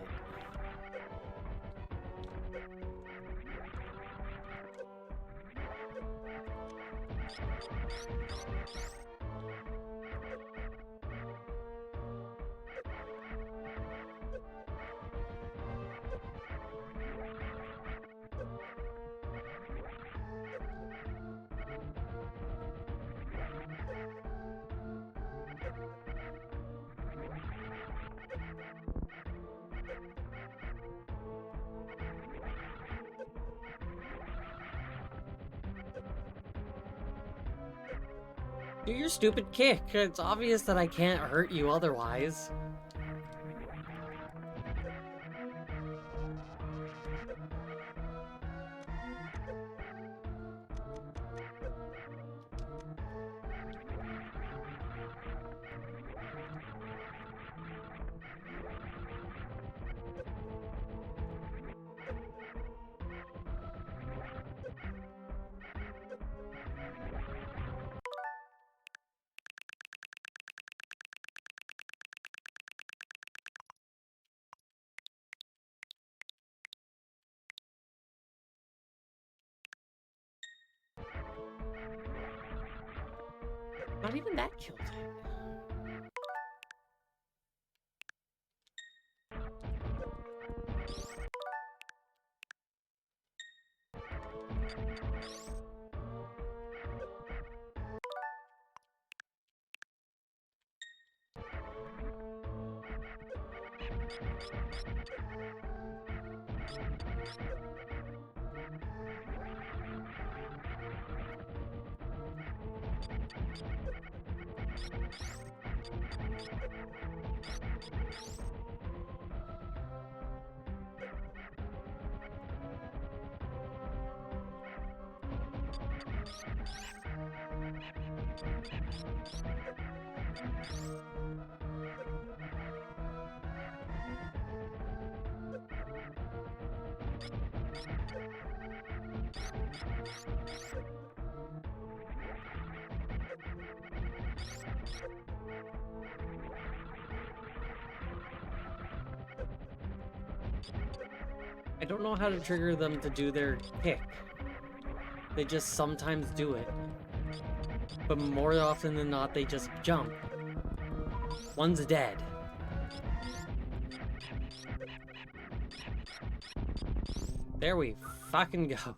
Do your stupid kick. It's obvious that I can't hurt you otherwise. Not even that killed it. I don't know how to trigger them to do their kick. They just sometimes do it. But more often than not, they just jump. One's dead. There we fucking go.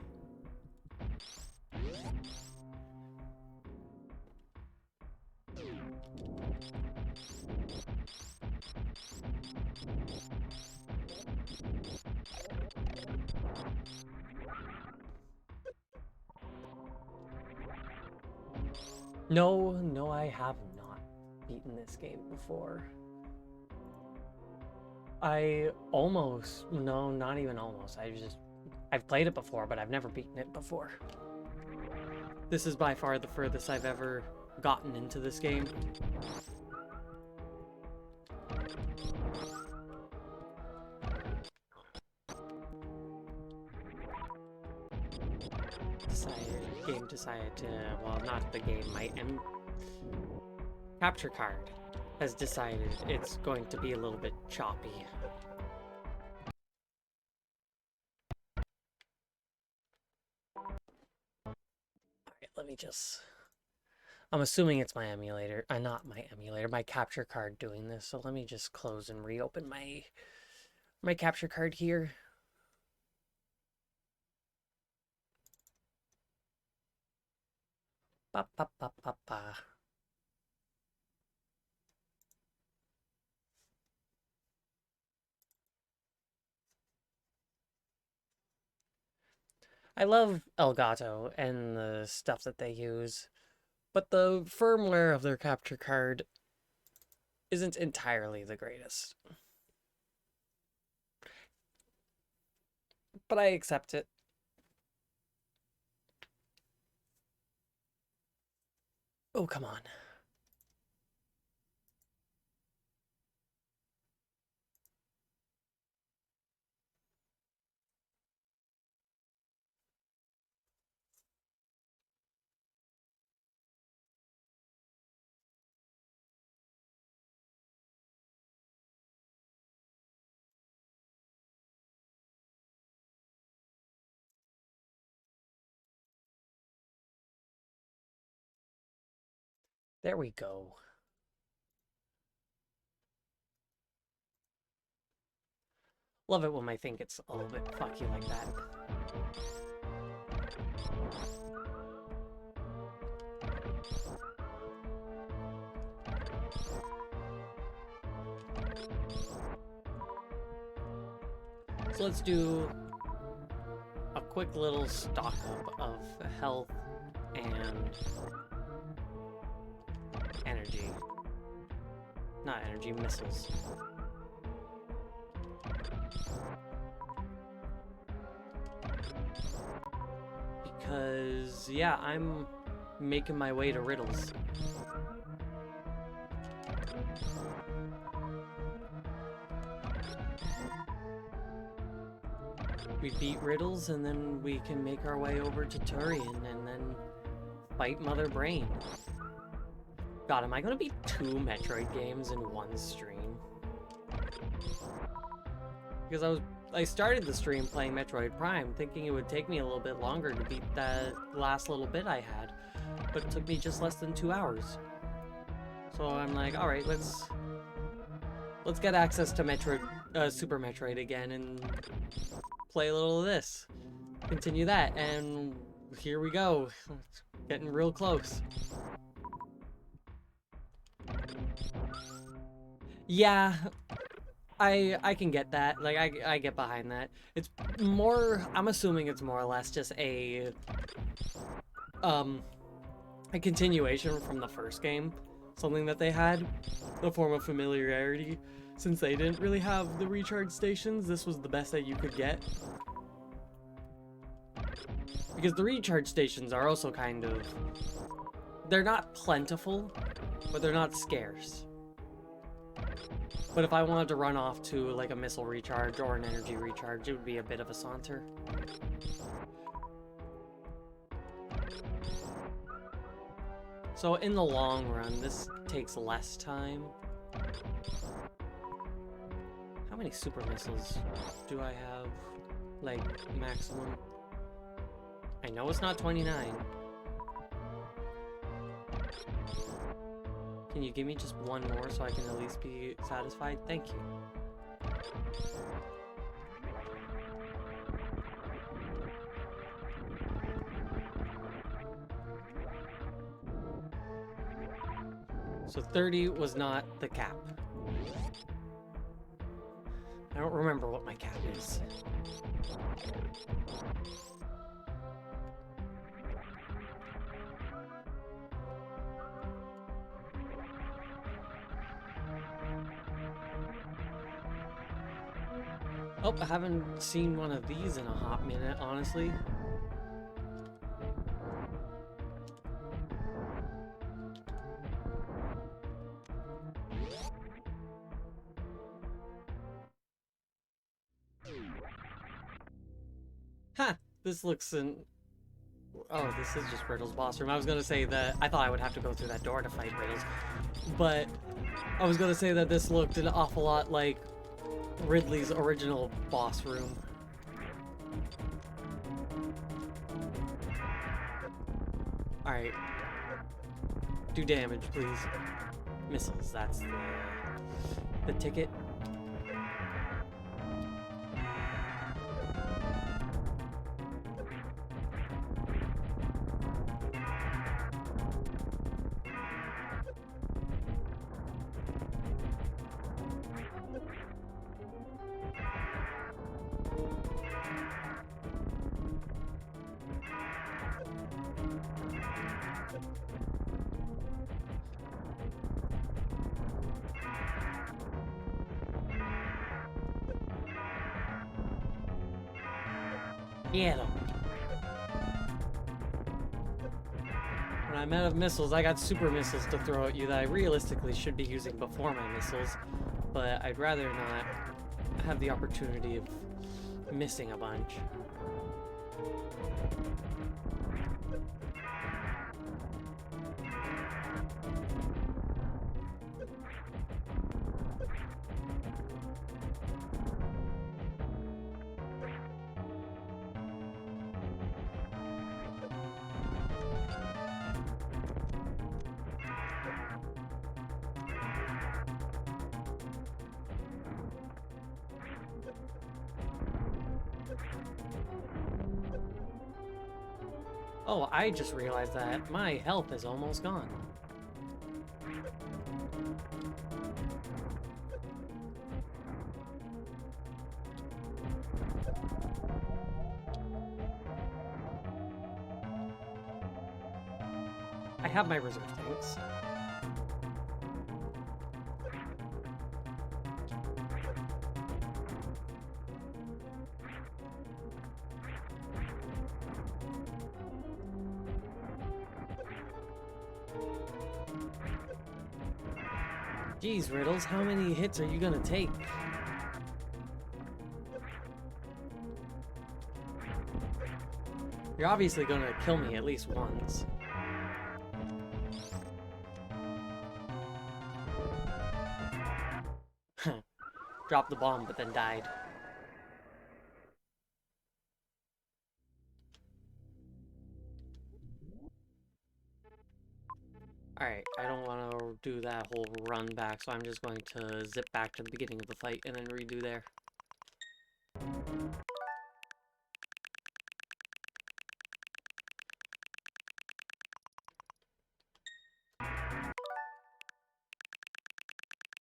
No, I have not beaten this game before. No, not even almost. I've played it before, but I've never beaten it before. This is by far the furthest I've ever gotten into this game. Decided to, well, not the game, my capture card has decided it's going to be a little bit choppy. Alright, let me just... I'm assuming it's my emulator, not my emulator, my capture card doing this, so let me just close and reopen my capture card here. Ba, ba, ba, ba, ba. I love Elgato and the stuff that they use, but the firmware of their capture card isn't entirely the greatest. But I accept it. Oh, come on. There we go. Love it when I think it's a little bit fucky like that. So let's do a quick little stock up of health and energy. Not energy, missiles. Because, yeah, I'm making my way to Riddles. We beat Riddles, and then we can make our way over to Turian, and then fight Mother Brain. God, am I gonna beat 2 Metroid games in one stream? Because I started the stream playing Metroid Prime, thinking it would take me a little bit longer to beat that last little bit I had, but it took me just less than 2 hours. So I'm like, all right, let's get access to Super Metroid again and play a little of this. Continue that, and here we go. It's getting real close. Yeah, I can get that. Like I get behind that. It's more, I'm assuming it's more or less just um a continuation from the first game. Something that they had, a form of familiarity. Since they didn't really have the recharge stations, this was the best that you could get. Because the recharge stations are also kind of, they're not plentiful, but they're not scarce. But if I wanted to run off to like a missile recharge or an energy recharge, it would be a bit of a saunter. So in the long run, this takes less time. How many super missiles do I have? Like, maximum? I know it's not 29. Can you give me just one more so I can at least be satisfied? Thank you. So 30 was not the cap. I don't remember what my cap is. Oh, I haven't seen one of these in a hot minute, honestly. Ha! This looks in... Oh, this is just Riddle's boss room. I was gonna say that I thought I would have to go through that door to fight Riddles, but I was gonna say that this looked an awful lot like Ridley's original boss room. Alright. Do damage, please. Missiles, that's the ticket. Get him. When I'm out of missiles, I got super missiles to throw at you that I realistically should be using before my missiles, but I'd rather not have the opportunity of missing a bunch. Oh, I just realized that my health is almost gone. I have my reserve tanks. Geez, Riddles, how many hits are you gonna take? You're obviously gonna kill me at least once. Dropped the bomb, but then died. Alright, I don't want to do that whole run back, so I'm just going to zip back to the beginning of the fight and then redo there.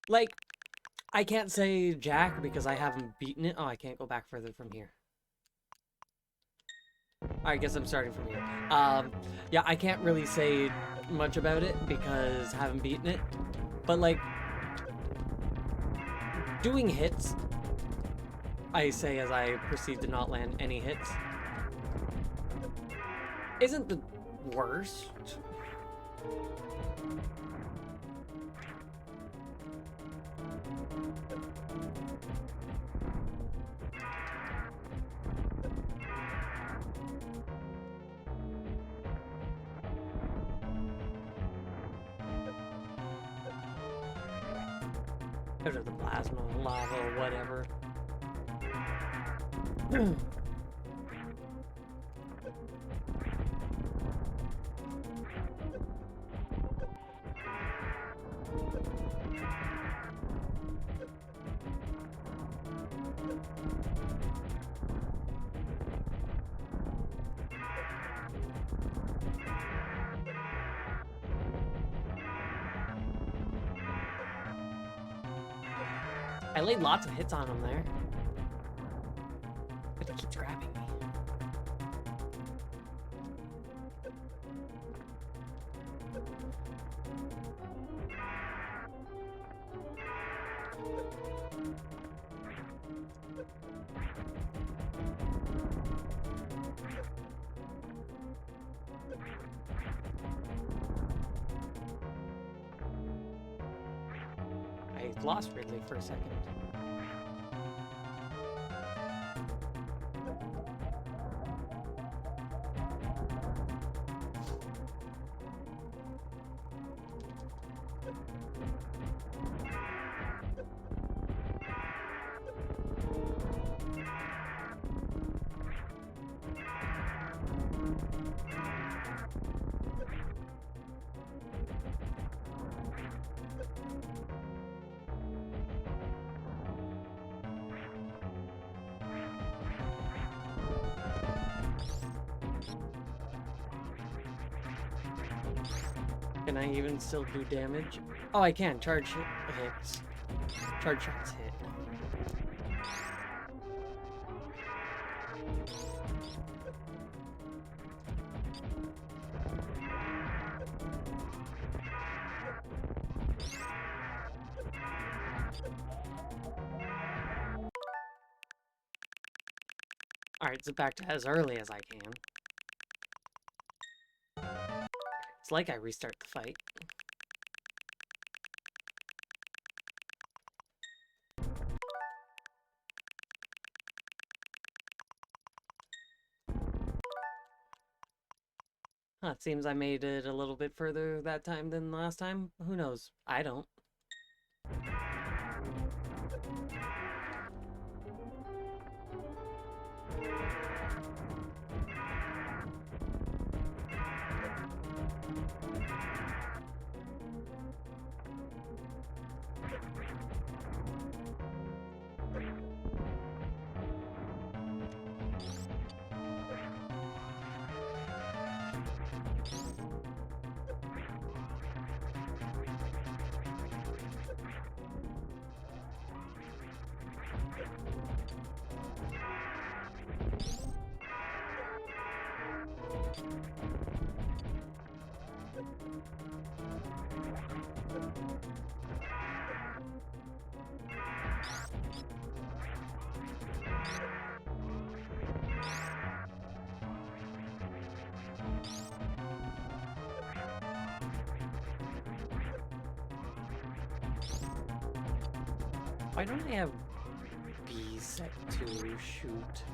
Like, I can't say Jack because I haven't beaten it. Oh, I can't go back further from here. I guess I'm starting from here. Yeah, I can't really say much about it because I haven't beaten it. But, like, doing hits, I say as I proceed to not land any hits, isn't the worst. Out of the plasma, lava, whatever. I laid lots of hits on him there. But he keeps grabbing me. I lost Ridley for a second. Can I even still do damage? Oh, I can. Charge hits. Charge shots hit. Alright, so back to as early as I can. It's like I restart the fight. Huh, it seems I made it a little bit further that time than last time. Who knows? I don't. Why don't I have B set to shoot?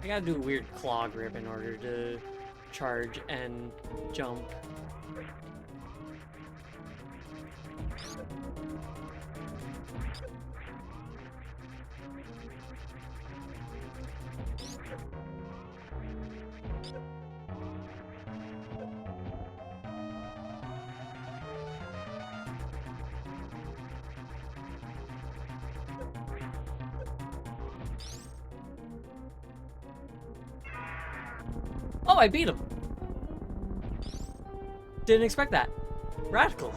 I gotta do a weird claw grip in order to charge and jump. Oh, I beat him! Didn't expect that. Radical.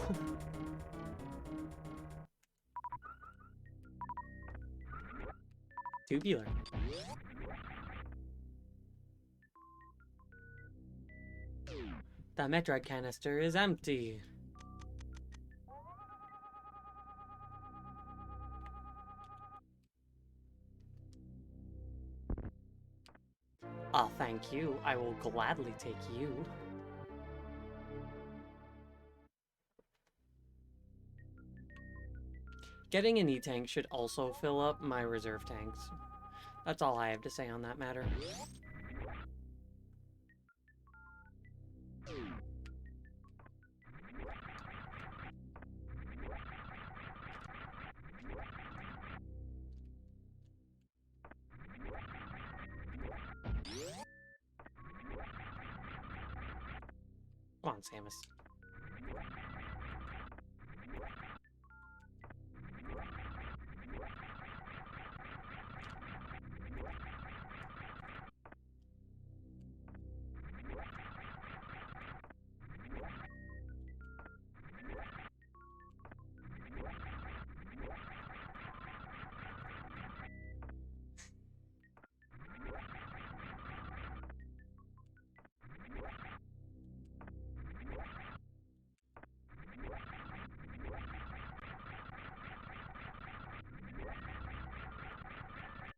Tubular. That Metroid canister is empty. Ah, thank you. I will gladly take you. Getting an E-tank should also fill up my reserve tanks. That's all I have to say on that matter. Come on, Samus.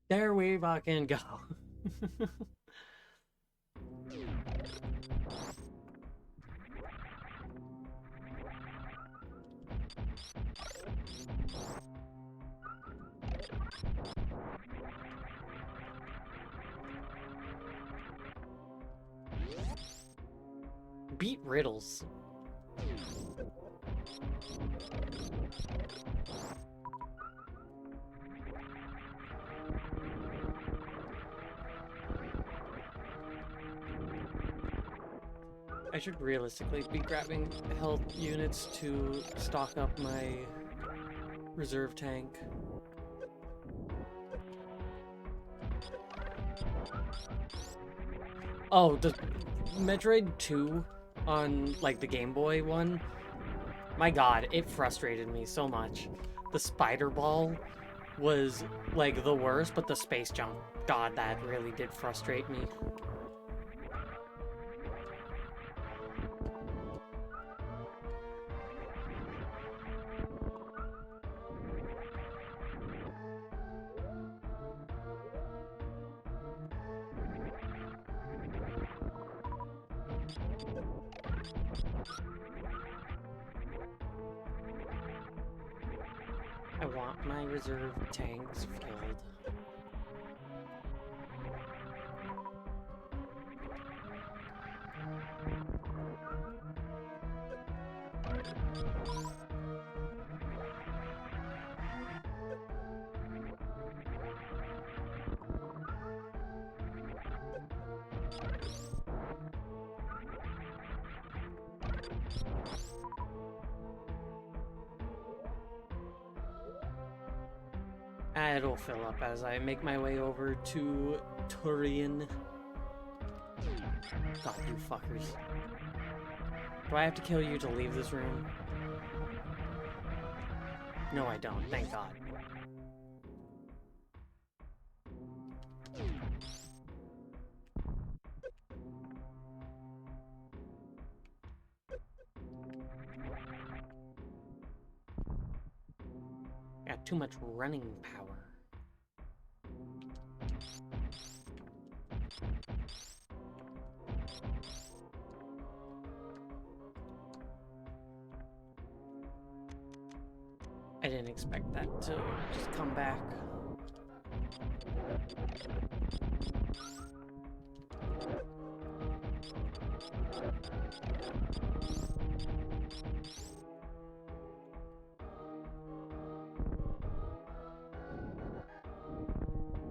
There we fucking go. Beat riddles. I should realistically be grabbing health units to stock up my reserve tank. Oh, the Metroid 2 on, like, the Game Boy one? My god, it frustrated me so much. The spider ball was, like, the worst, but the space jump, god, that really did frustrate me. I want my reserve tanks filled. It'll fill up as I make my way over to Turian. God, you fuckers. Do I have to kill you to leave this room? No, I don't. Thank God. Got too much running power. I didn't expect that to just come back.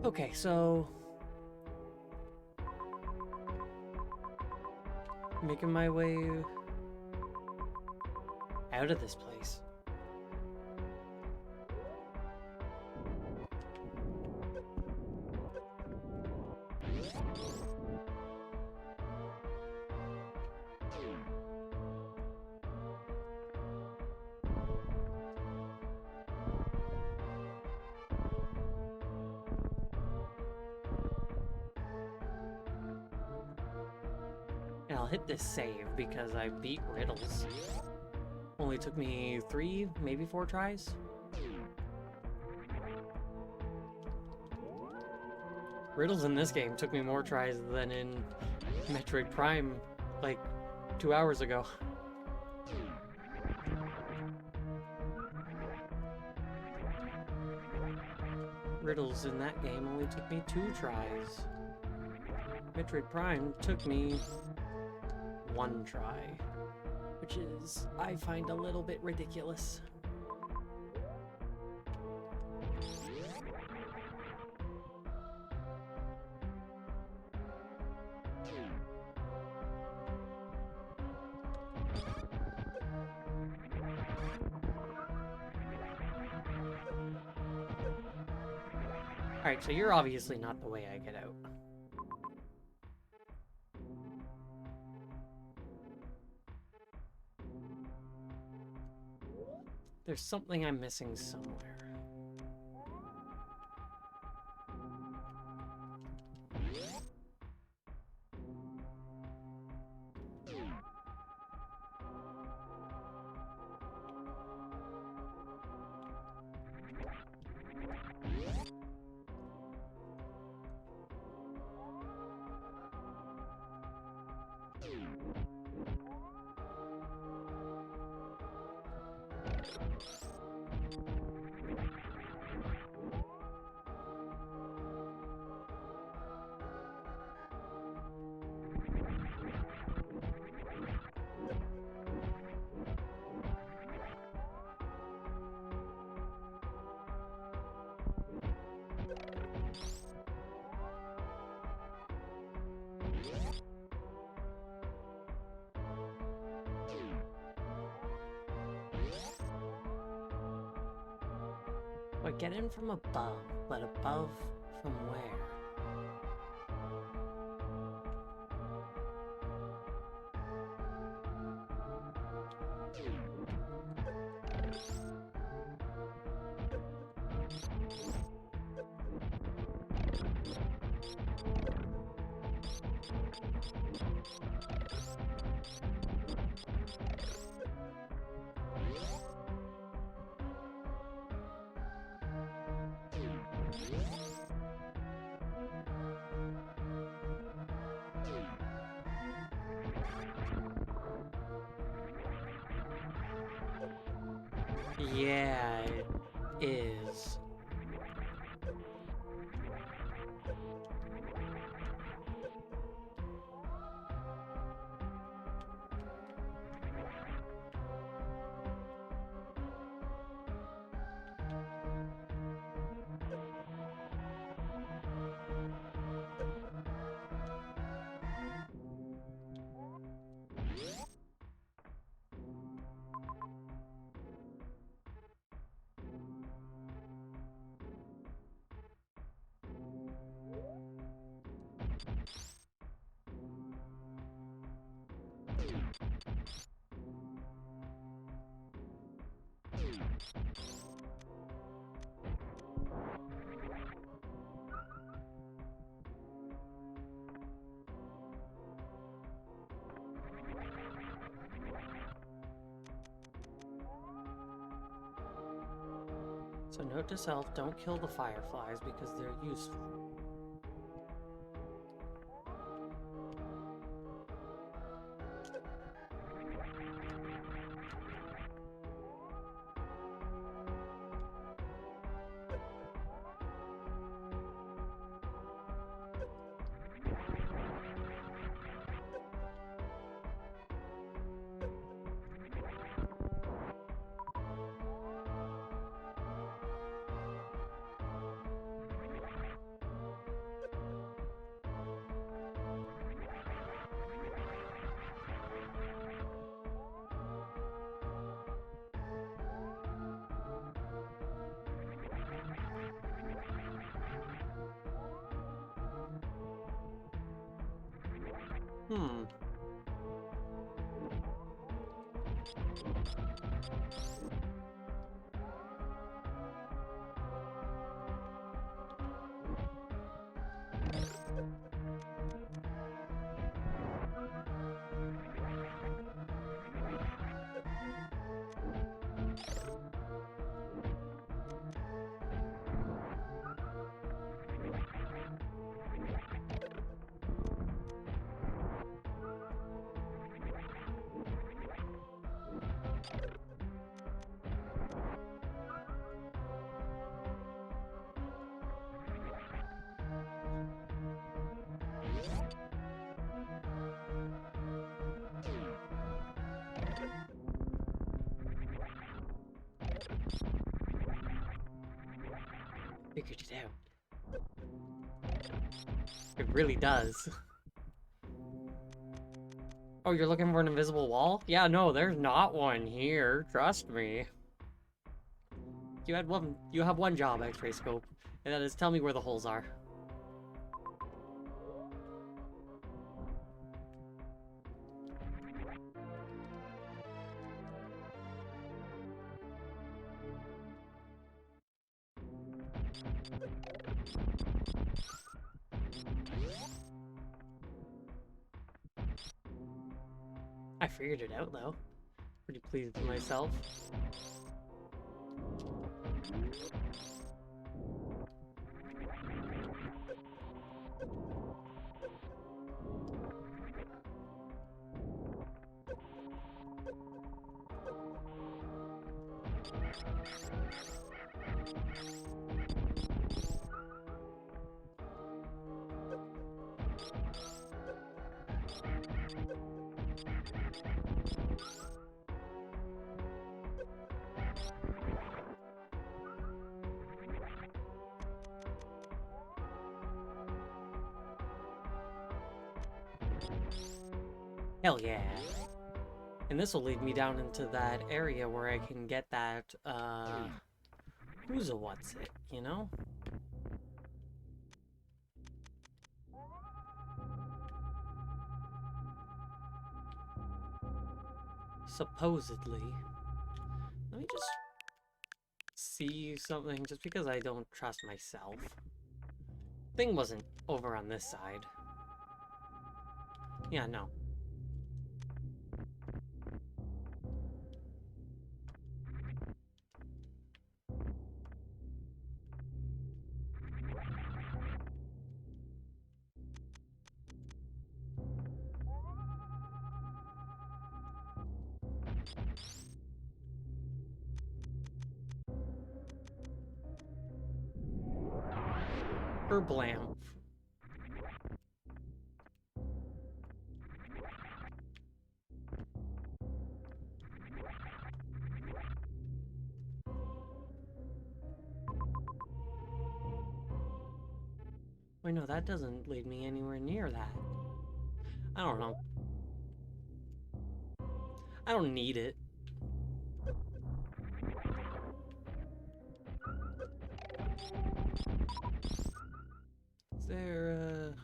Okay, so making my way out of this place. And I'll hit this save because I beat Riddles. Only took me 3, maybe 4 tries. Riddles in this game took me more tries than in Metroid Prime, like, 2 hours ago. Riddles in that game only took me 2 tries. Metroid Prime took me 1 try, which is, I find, a little bit ridiculous. Alright, so you're obviously not the way I get out. There's something I'm missing somewhere. I get in from above, but above from where? Yeah, it is. So note to self, don't kill the fireflies because they're useful. Hmm. Figured it out. It really does. Oh, you're looking for an invisible wall? Yeah, no, there's not one here. Trust me. You have one job, X-ray scope, and that is tell me where the holes are. I figured it out though. Pretty pleased with myself. Hell yeah. And this will lead me down into that area where I can get that, who's a what's it, you know? Supposedly. Let me just see something, just because I don't trust myself. Thing wasn't over on this side. Yeah, no. Blam. Wait, no, that doesn't lead me anywhere near that. I don't know. I don't need it. Is there,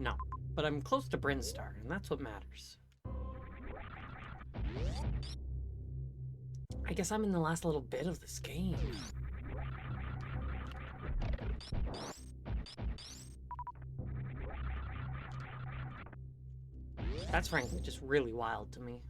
No. But I'm close to Brinstar, and that's what matters. I guess I'm in the last little bit of this game. That's frankly just really wild to me.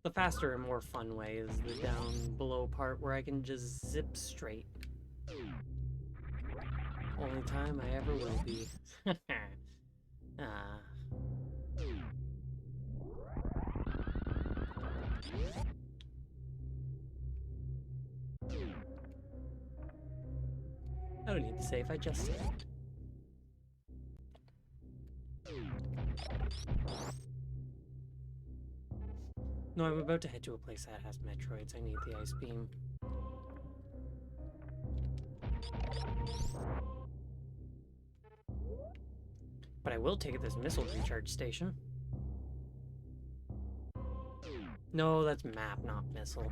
The faster and more fun way is the down below part where I can just zip straight. Only time I ever will be. Ah. I don't need to save, I just saved. No, I'm about to head to a place that has Metroids. I need the ice beam. But I will take it this missile recharge station. No, that's map, not missile.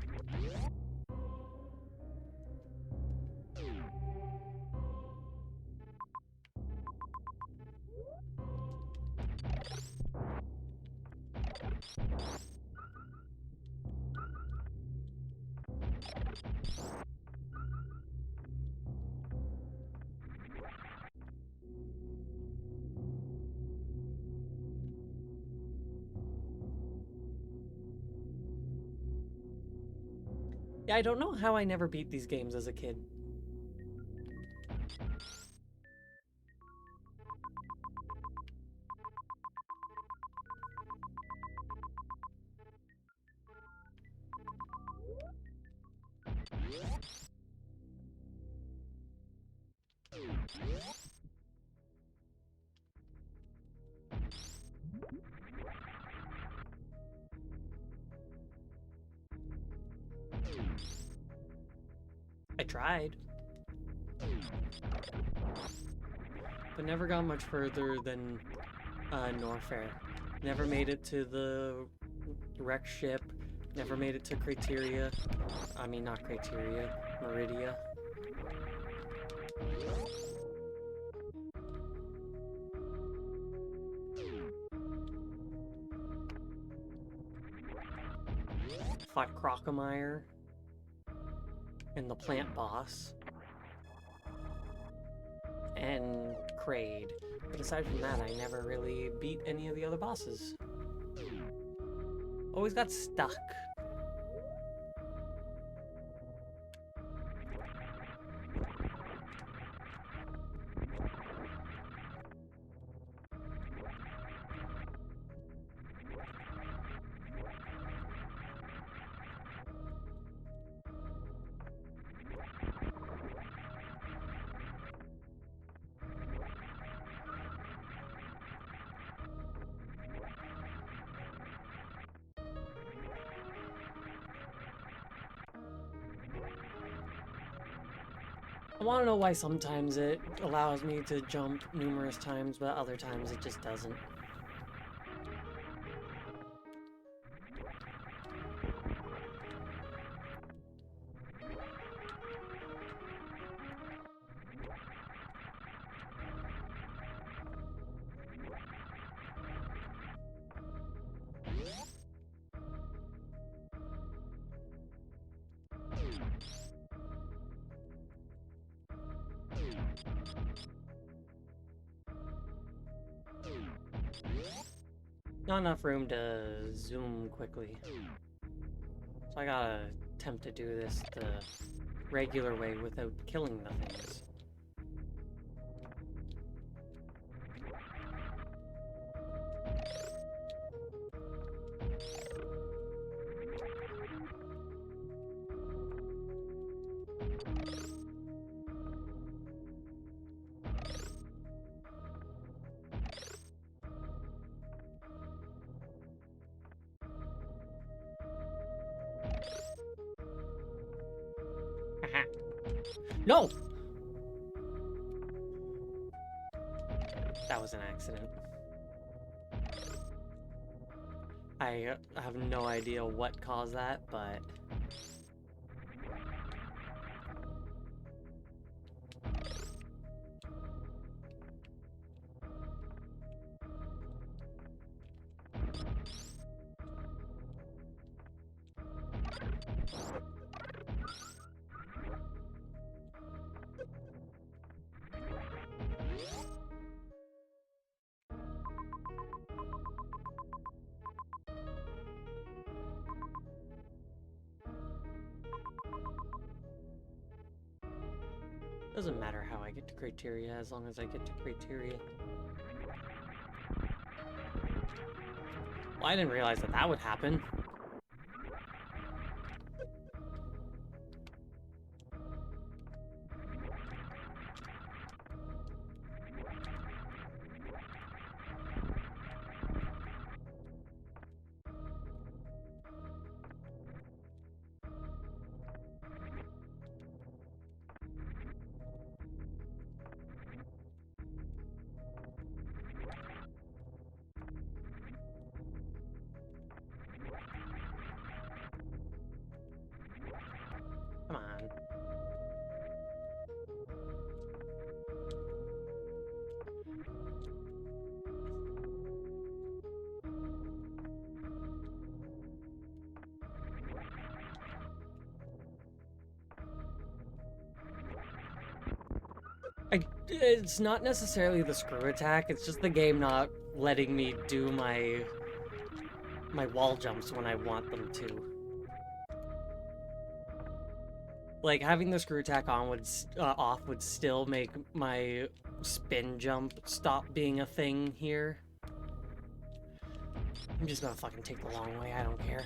Yeah, I don't know how I never beat these games as a kid. I tried, but never got much further than Norfair. Never made it to the wrecked ship. Never made it to Criteria. I mean, not Criteria, Meridia. Fought Crocomire and the plant boss. And Kraid. But aside from that, I never really beat any of the other bosses. Always got stuck. I want to know why sometimes it allows me to jump numerous times, but other times it just doesn't. Not enough room to zoom quickly. So I gotta attempt to do this the regular way without killing the things. No! That was an accident. I have no idea what caused that, but... Doesn't matter how I get to Criteria, as long as I get to Criteria. Well, I didn't realize that that would happen. Come on. It's not necessarily the screw attack, it's just the game not letting me do my wall jumps when I want them to. Like having the screw tack on would off would still make my spin jump stop being a thing here. I'm just gonna fucking take the long way. I don't care.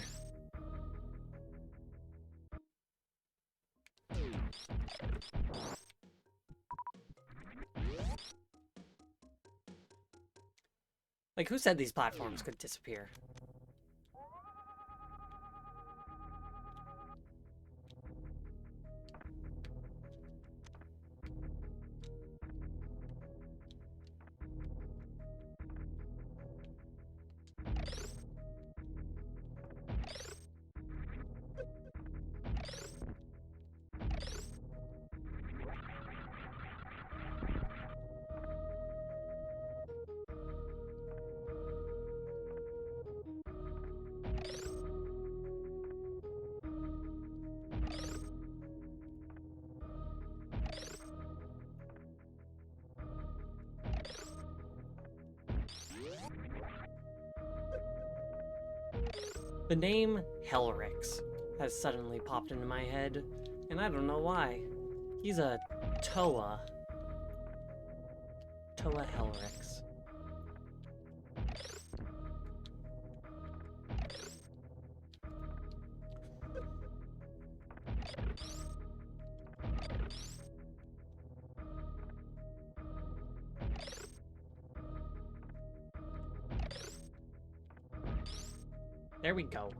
Like, who said these platforms could disappear? The name Helrix has suddenly popped into my head, and I don't know why. He's a Toa. Toa Helrix. There we go.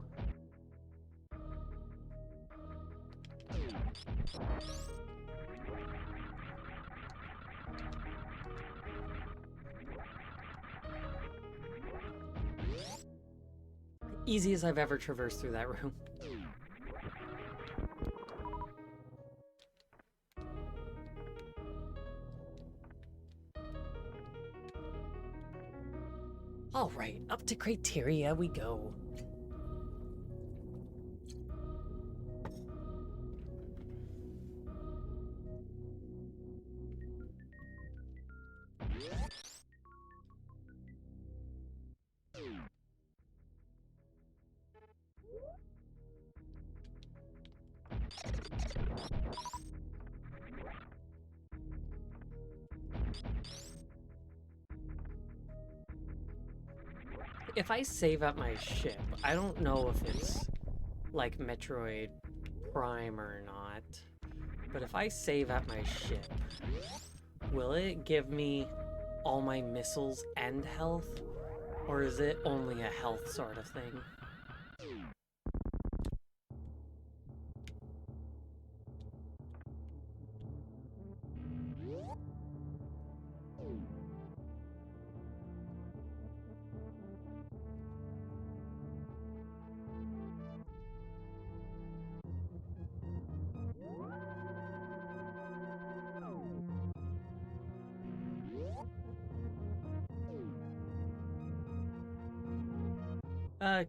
Easiest I've ever traversed through that room. Alright, up to criteria we go. If I save at my ship, I don't know if it's like Metroid Prime or not, but if I save at my ship, will it give me all my missiles and health, or is it only a health sort of thing?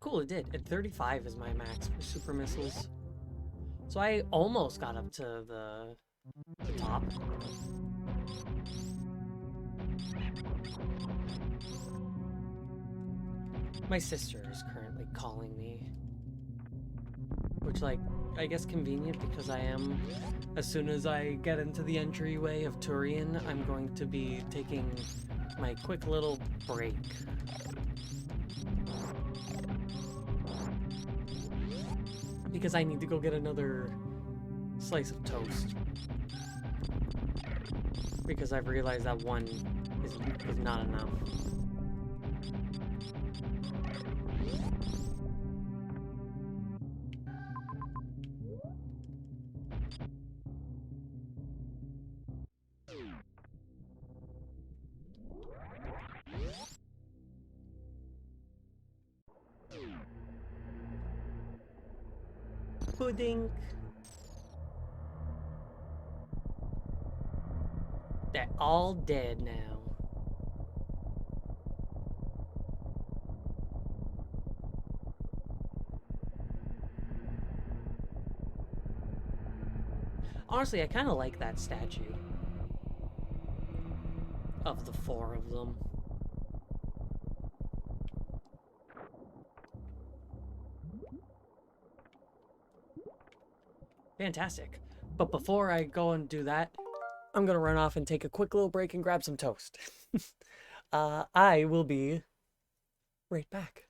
Cool, it did. At 35 is my max for super missiles. So I almost got up to the top. My sister is currently calling me. Which, like, I guess convenient because I am, as soon as I get into the entryway of Turian, I'm going to be taking my quick little break. Because I need to go get another slice of toast. Because I've realized that one is not enough. Pudding. They're all dead now. Honestly, I kind of like that statue. Of the four of them. Fantastic. But before I go and do that, I'm gonna run off and take a quick little break and grab some toast. I will be right back.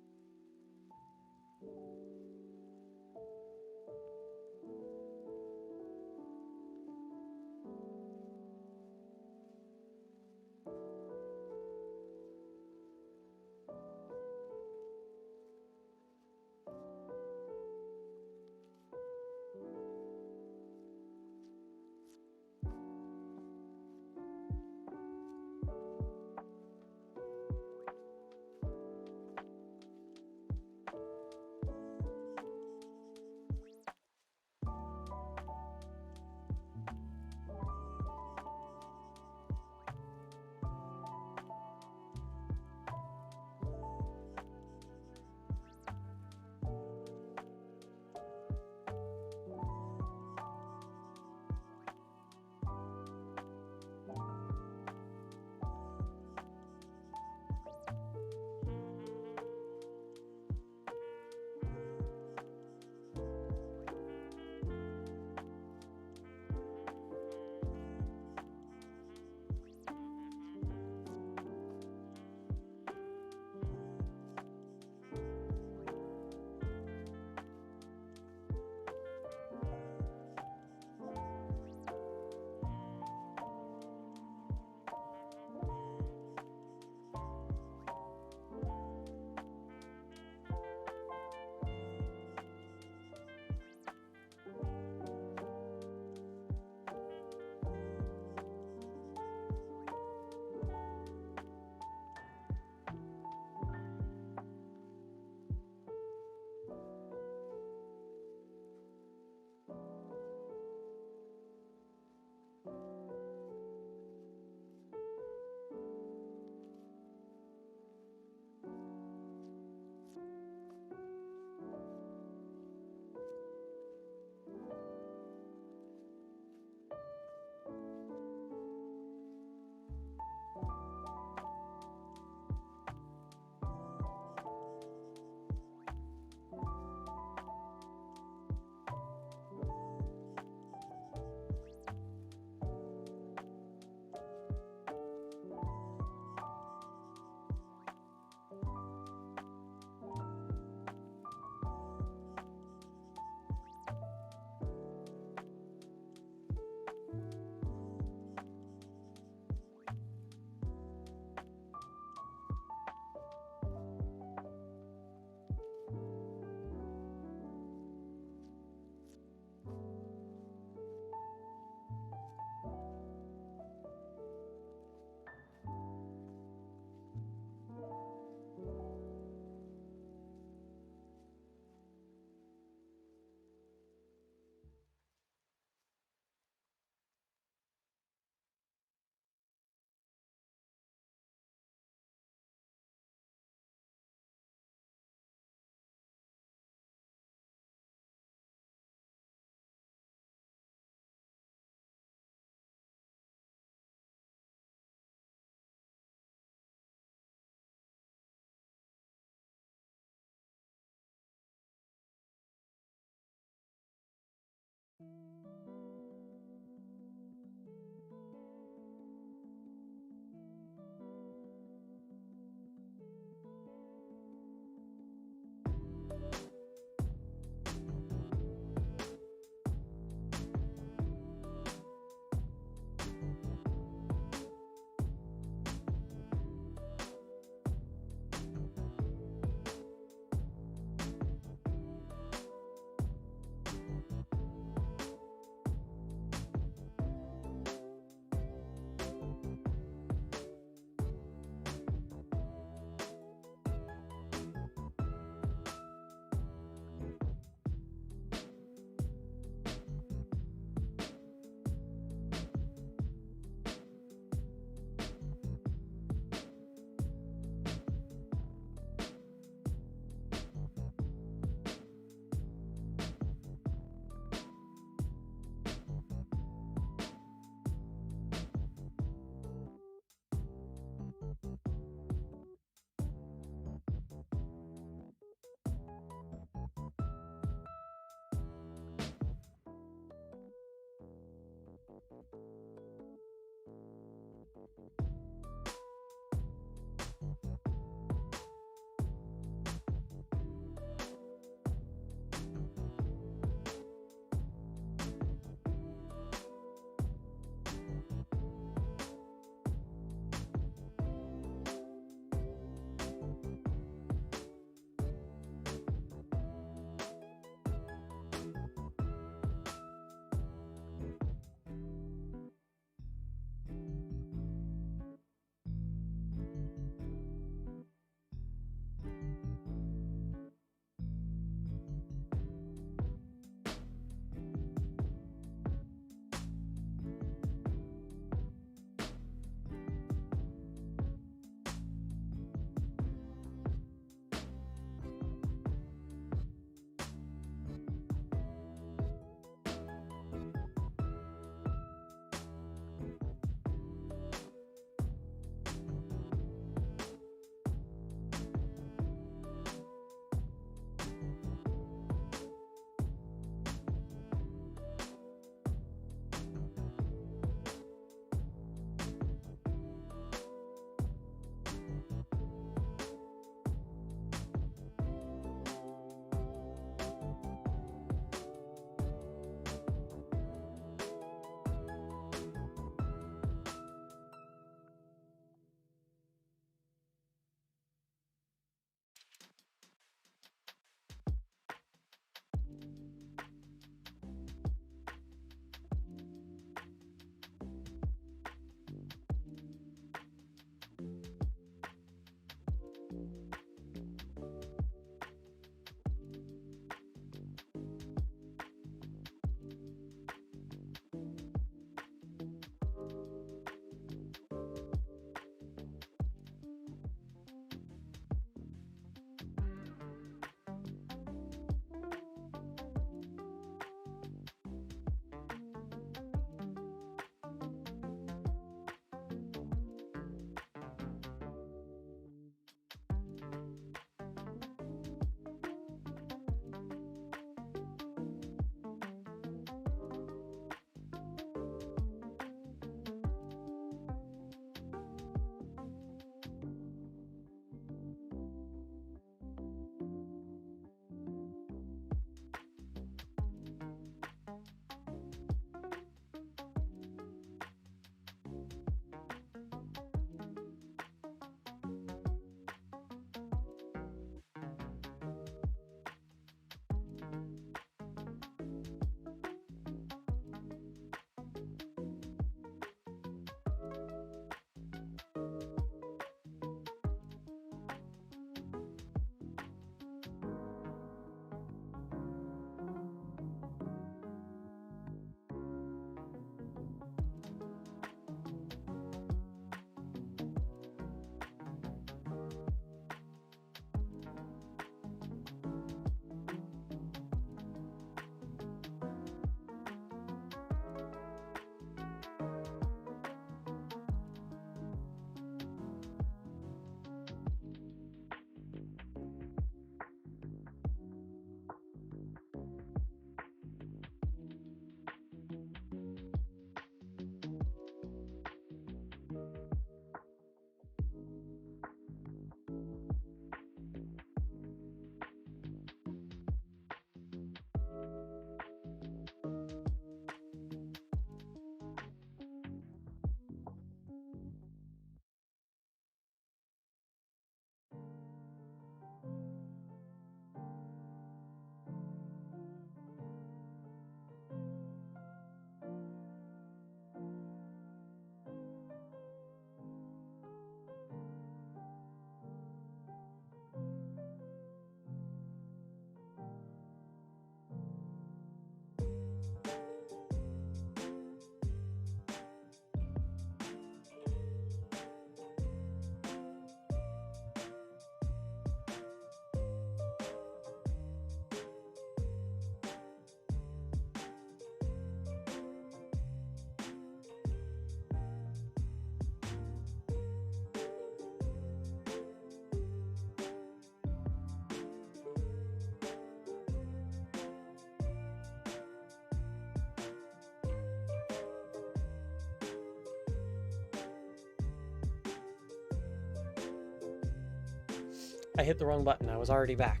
I hit the wrong button. I was already back.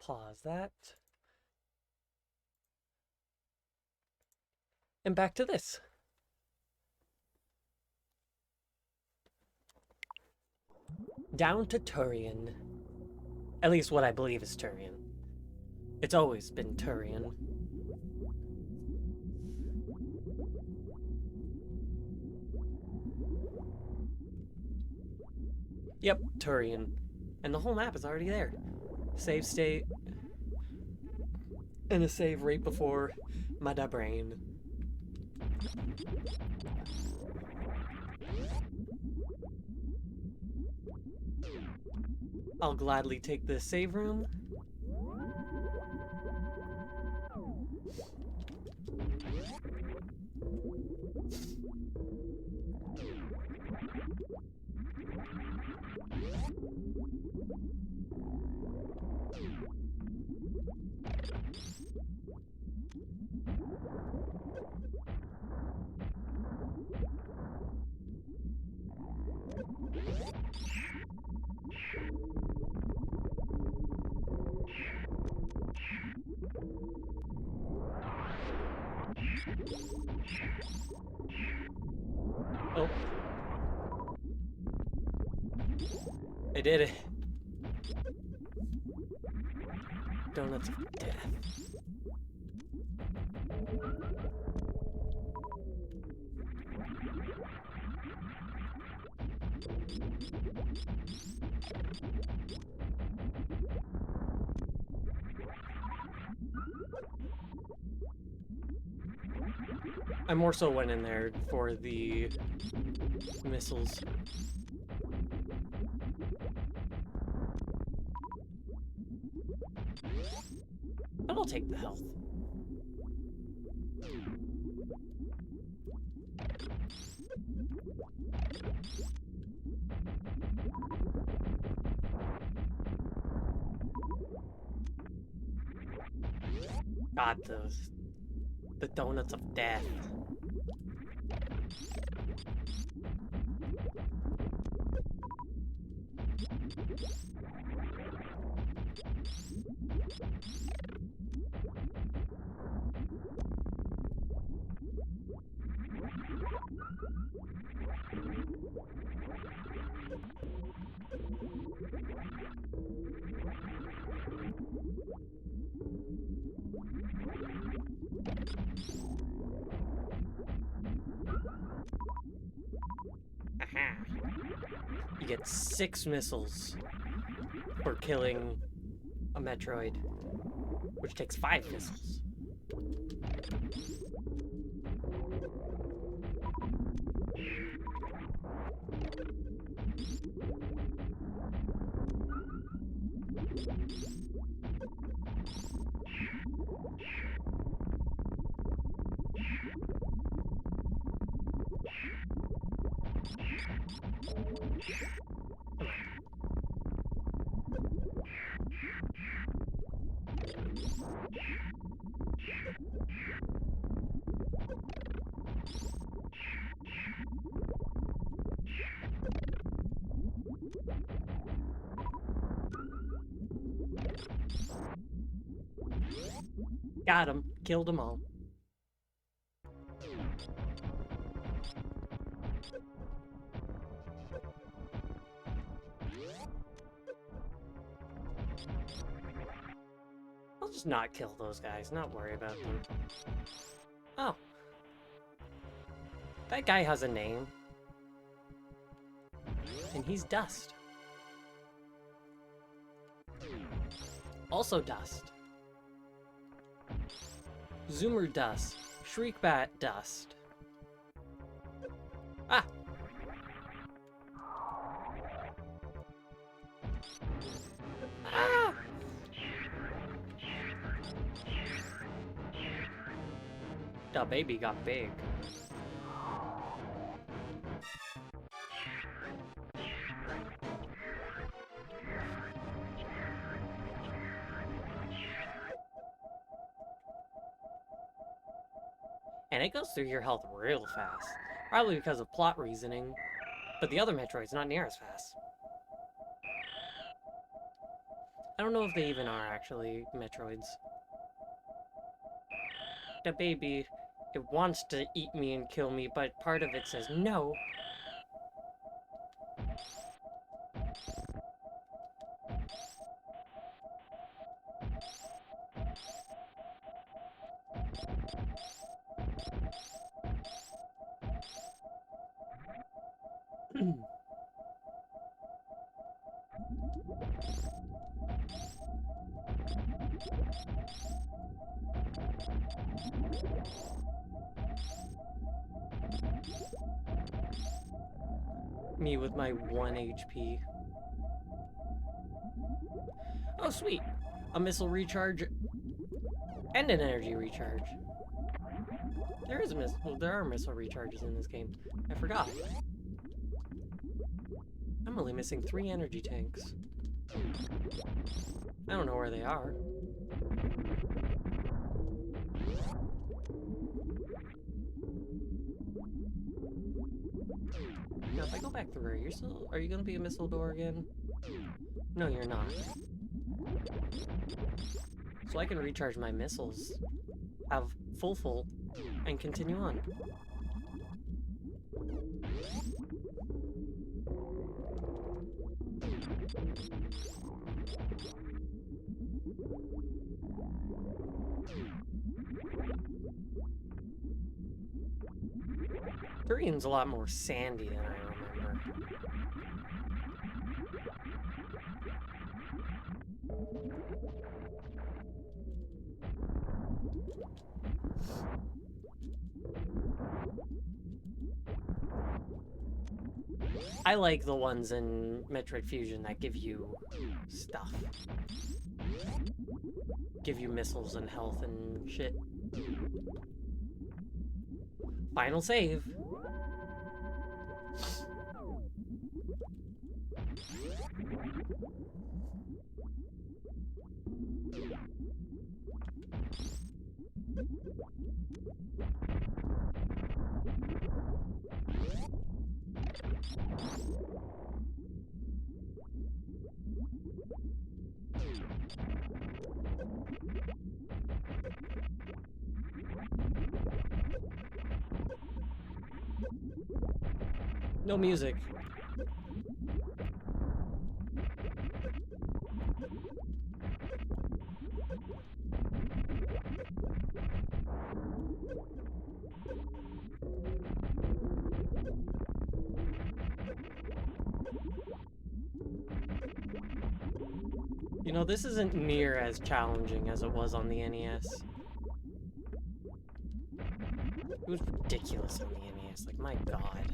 Pause that. And back to this. Down to Turian. At least what I believe is Turian. It's always been Turian. Yep, Turian. And the whole map is already there. Save state. And a save right before my da brain. I'll gladly take the save room. Oh. I did it. Donuts of death. I more so went in there for the missiles. But I'll take the health. God, the donuts of death. Aha. You get 6 missiles for killing a Metroid, which takes 5 missiles. Got him. Killed them all. I'll just not kill those guys, not worry about them. Oh. That guy has a name. And he's Dust. Also Dust. Zoomer Dust. Shriekbat Dust. Ah! Ah! The baby got big. And it goes through your health real fast. Probably because of plot reasoning. But the other Metroid's not near as fast. I don't know if they even are actually Metroids. The baby, it wants to eat me and kill me, but part of it says no. Me with my 1 HP. Oh, sweet. A missile recharge and an energy recharge. There are missile recharges in this game. I forgot. I'm only missing 3 energy tanks. I don't know where they are. Now, if I go back through, are you gonna be a missile door again? No, you're not. So I can recharge my missiles, have full, and continue on. Korean's a lot more sandy than I remember. I like the ones in Metroid Fusion that give you stuff. Give you missiles and health and shit. Final save. No music. You know, this isn't near as challenging as it was on the NES. It was ridiculous on the NES, like, my god.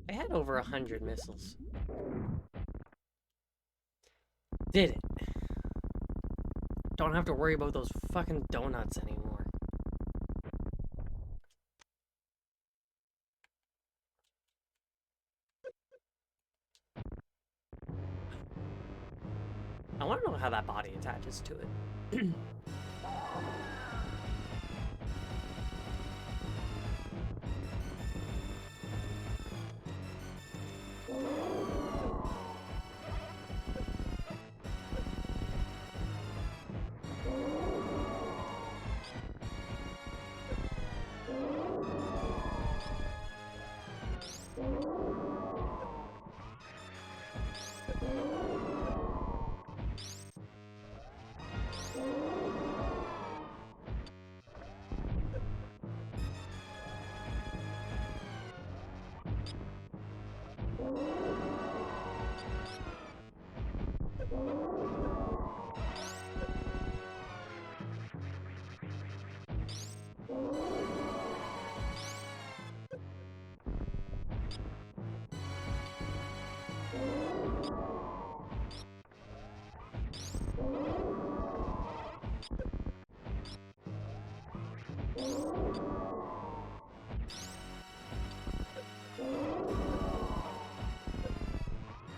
I had over 100 missiles. Did it. Don't have to worry about those fucking donuts anymore. I want to know how that body attaches to it.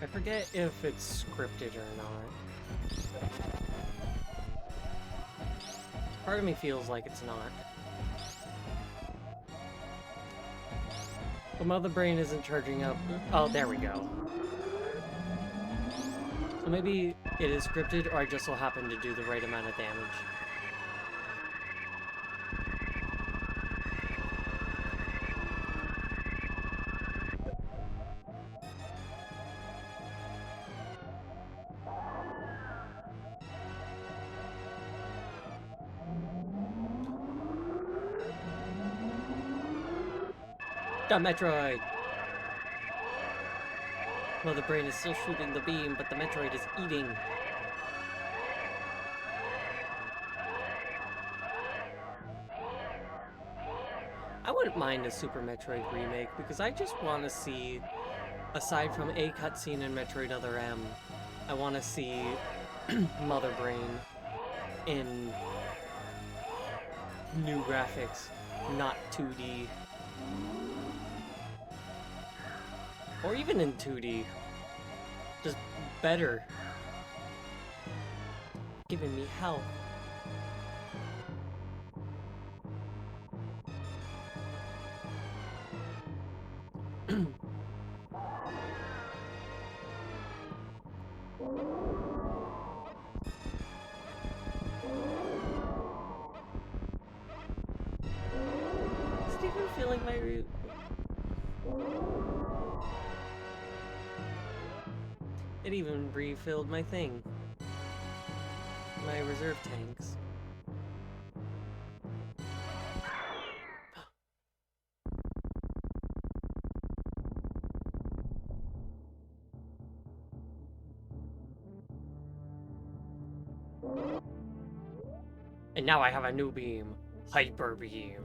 I forget if it's scripted or not. Part of me feels like it's not. The mother brain isn't charging up. Oh, there we go. So maybe it is scripted, or I just so happen to do the right amount of damage. The Metroid! Mother brain is still shooting the beam, but the Metroid is eating. I wouldn't mind a Super Metroid remake, because I just want to see, aside from a cutscene in Metroid Other M, I want to see Mother Brain in new graphics, not 2D. Or even in 2D. Just better. Giving me health. Stephen feeling my root. It even refilled my thing. My reserve tanks. And now I have a new beam. Hyper Beam.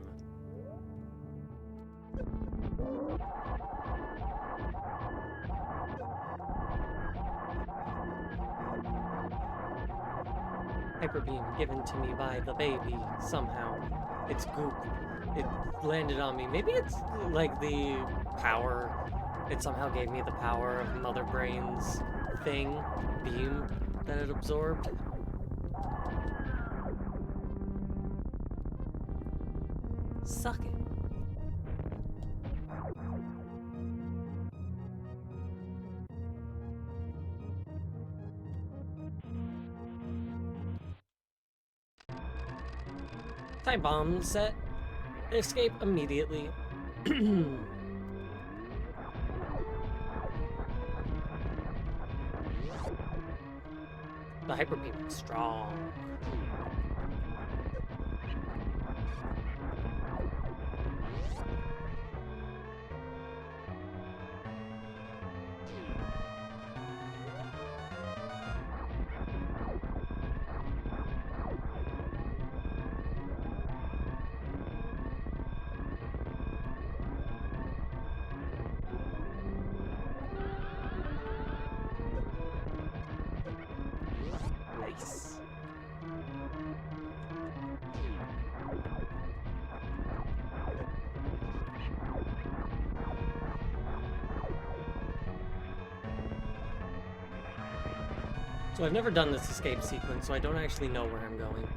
Hyper Beam given to me by the baby, somehow. It's goop. It landed on me. Maybe it's like the power. It somehow gave me the power of Mother Brain's thing, beam, that it absorbed. Suck it. Time bomb set. Escape immediately. The Hyper Beam is strong. Nice. So I've never done this escape sequence, so I don't actually know where I'm going.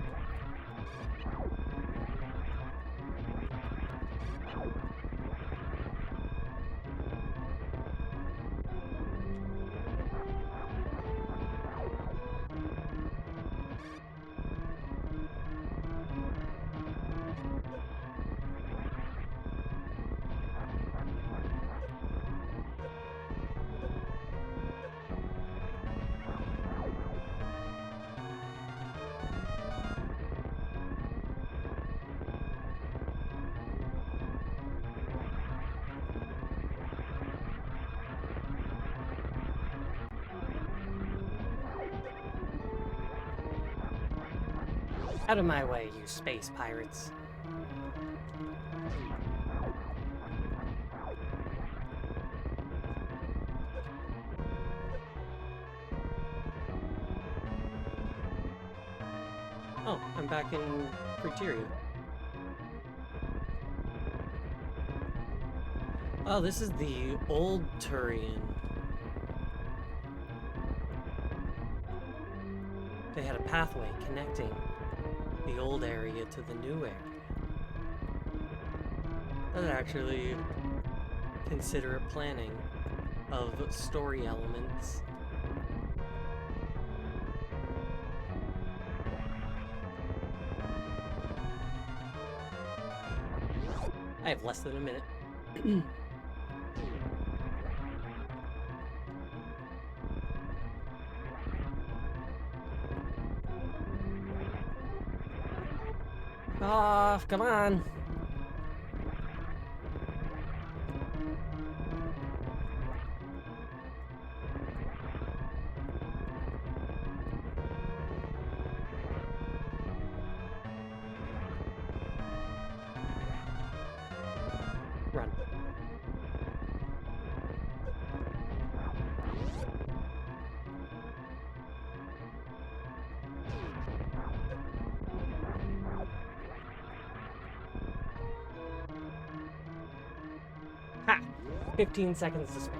Out of my way, you space pirates. Oh, I'm back in Criteria. Oh, this is the old Turian. They had a pathway connecting the old area to the new area. That's actually considerate planning of story elements. I have less than a minute. Oh, come on. Run. Ha! 15 seconds to spare.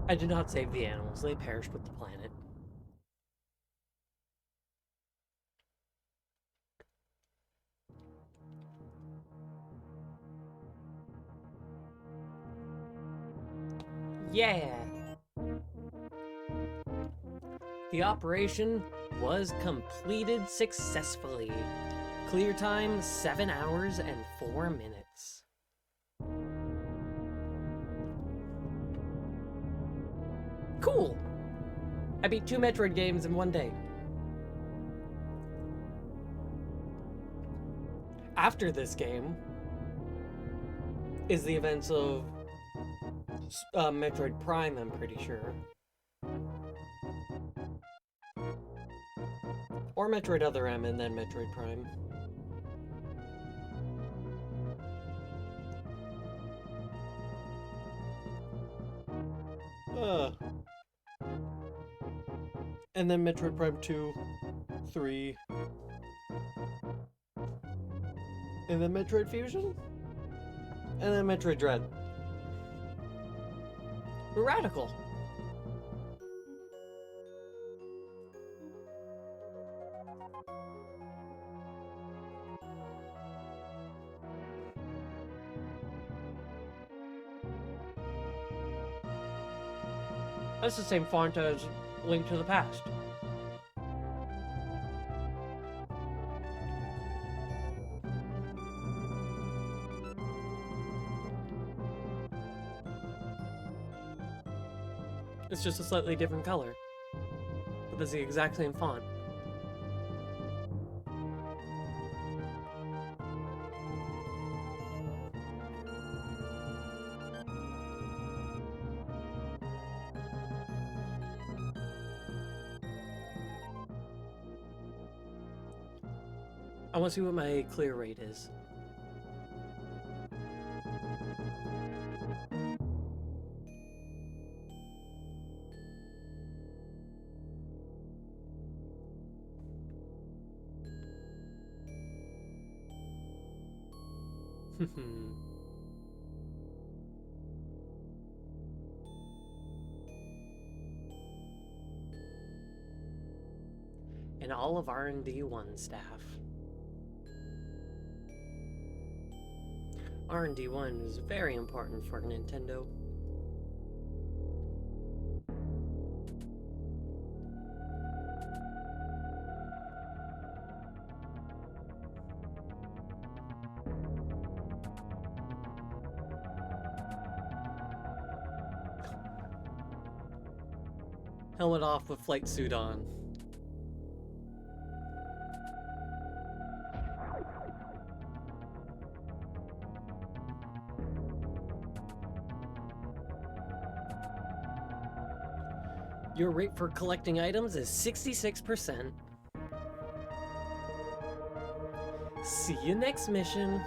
I did not save the animals. They perished with the planet. Yeah! The operation was completed successfully. Clear time, 7 hours and 4 minutes. Cool! I beat 2 Metroid games in one day. After this game is the events of Metroid Prime, I'm pretty sure. Or Metroid Other M and then Metroid Prime. And then Metroid Prime 2, 3. And then Metroid Fusion? And then Metroid Dread. We're radical. That's the same font as Link to the Past. It's just a slightly different color. But it's the exact same font. I want to see what my clear rate is. And all of R&D1 staff. R&D1 is very important for Nintendo. Helmet off with flight suit on. Your rate for collecting items is 66%. See you next mission.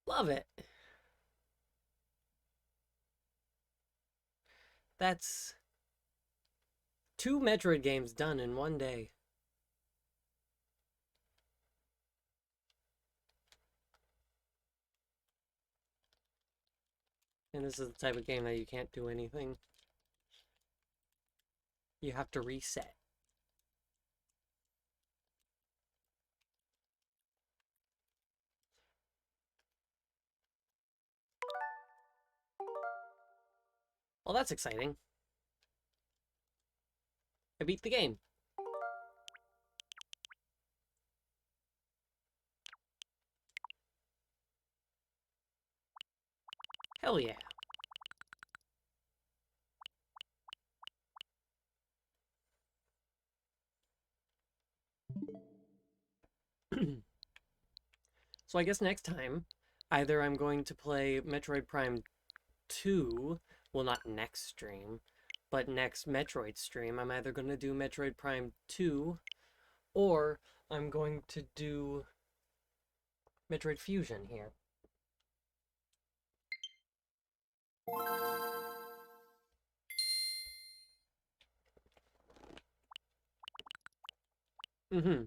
Love it. That's 2 Metroid games done in one day. And this is the type of game that you can't do anything. You have to reset. Well, that's exciting. I beat the game. Hell yeah. So I guess next time, either I'm going to play Metroid Prime 2, well, not next stream, but next Metroid stream, I'm either going to do Metroid Prime 2, or I'm going to do Metroid Fusion here. Mm-hmm.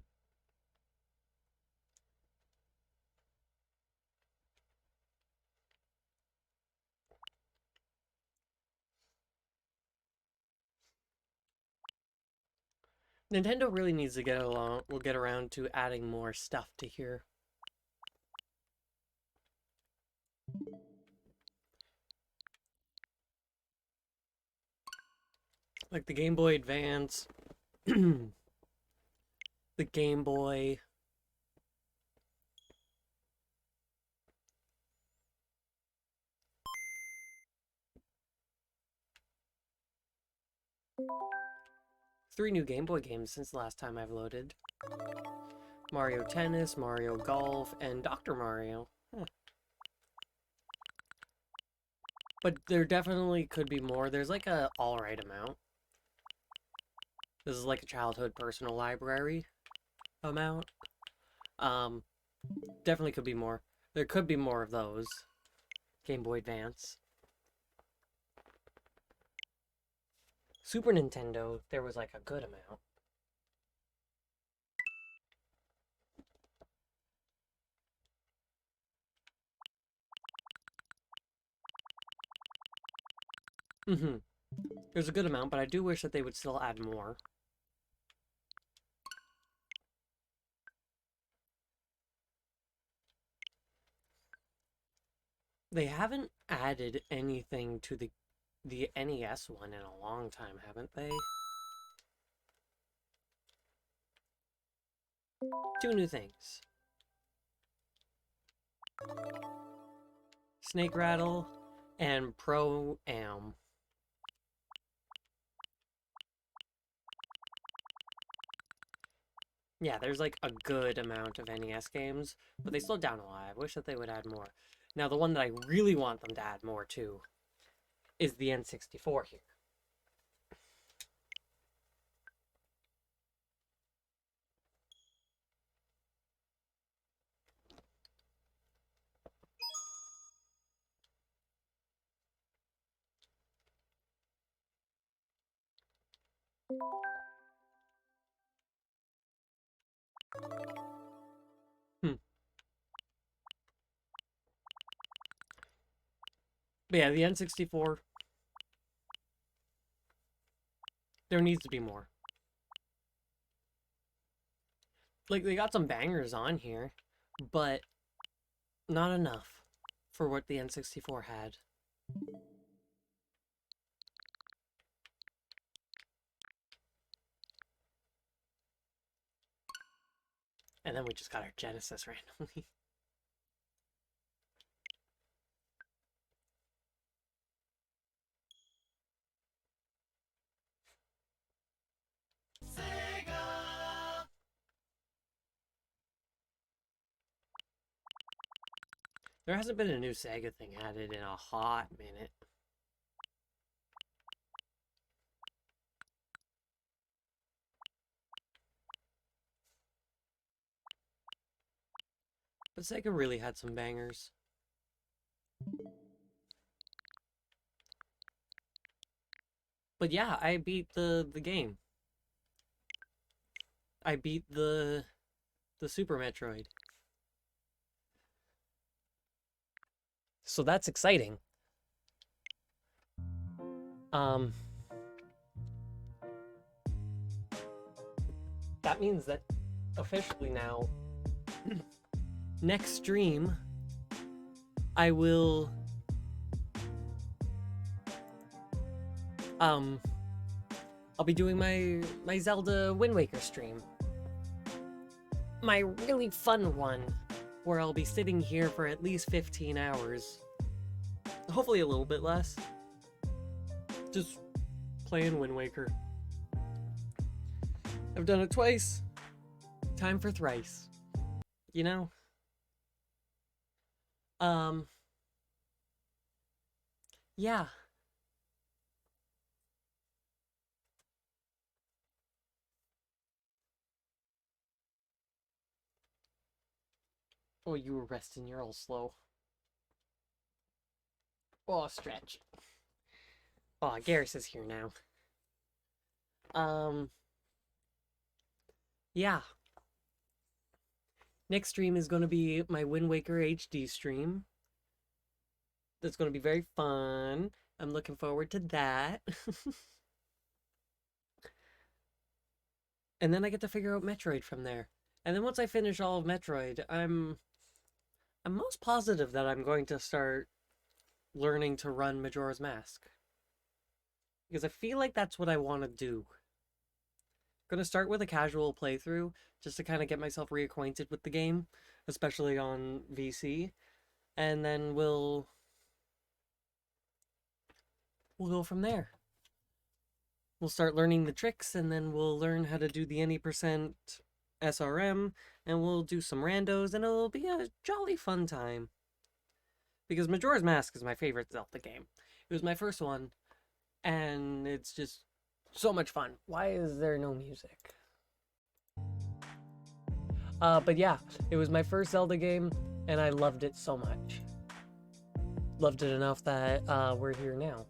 Nintendo really needs to get around to adding more stuff to here. Like the Game Boy Advance, the Game Boy. Three new Game Boy games since the last time I've loaded. Mario Tennis, Mario Golf, and Dr. Mario. Huh. But there definitely could be more. There's like a alright amount. This is like a childhood personal library amount. Um, definitely could be more. There could be more of those. Game Boy Advance. Super Nintendo, there was like a good amount. Mm-hmm. There's a good amount, but I do wish that they would still add more. They haven't added anything to the NES one in a long time, haven't they? 2 new things. Snake Rattle and Pro-Am. Yeah, there's like a good amount of NES games, but they slowed down a lot. I wish that they would add more. Now, the one that I really want them to add more to is the N64 here. Hmm. But yeah, the N64, there needs to be more. Like, they got some bangers on here, but not enough for what the N64 had. And then we just got our Genesis randomly. There hasn't been a new Sega thing added in a hot minute. But Sega really had some bangers. But yeah, I beat the game. I beat the Super Metroid. So that's exciting. That means that officially now, next stream, I will I'll be doing my Zelda Wind Waker stream. My really fun one, where I'll be sitting here for at least 15 hours. Hopefully a little bit less. Just playing Wind Waker. I've done it twice. Time for thrice. You know? Yeah. Oh, you were resting. You're all slow. Oh, stretch. Oh, Garrus is here now. Yeah. Next stream is going to be my Wind Waker HD stream. That's going to be very fun. I'm looking forward to that. And then I get to figure out Metroid from there. And then once I finish all of Metroid, I'm most positive that I'm going to start learning to run Majora's Mask. Because I feel like that's what I want to do. I'm going to start with a casual playthrough, just to kind of get myself reacquainted with the game, especially on VC. And then we'll go from there. We'll start learning the tricks, and then we'll learn how to do the any percent SRM, and we'll do some randos, and it'll be a jolly fun time. Because Majora's Mask is my favorite Zelda game. It was my first one, and it's just so much fun. Why is there no music? But yeah, it was my first Zelda game, and I loved it so much. Loved it enough that we're here now.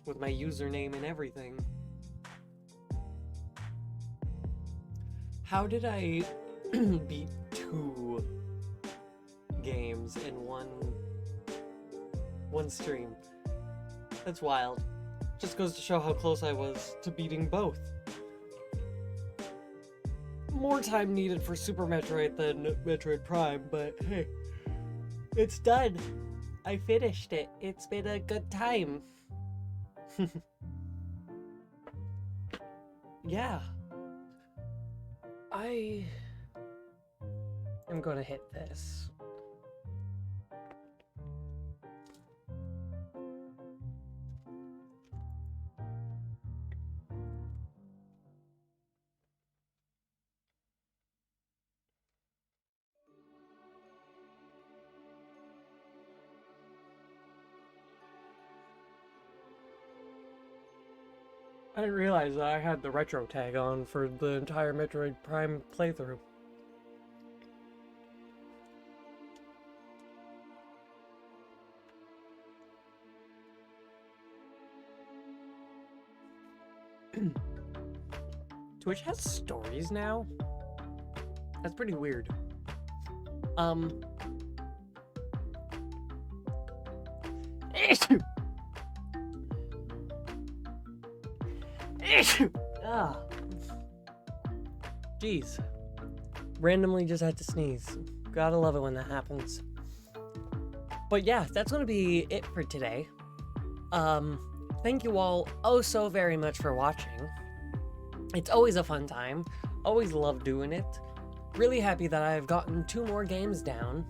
With my username and everything. How did I beat 2 games in one stream? That's wild. Just goes to show how close I was to beating both. More time needed for Super Metroid than Metroid Prime, but hey, it's done. I finished it. It's been a good time. Yeah. I am gonna hit this. I didn't realize I had the retro tag on for the entire Metroid Prime playthrough. Twitch has stories now? That's pretty weird. Ah. Jeez. Randomly just had to sneeze. Gotta love it when that happens. But yeah, that's gonna be it for today. Thank you all oh so very much for watching. It's always a fun time. Always love doing it. Really happy that I've gotten 2 more games down.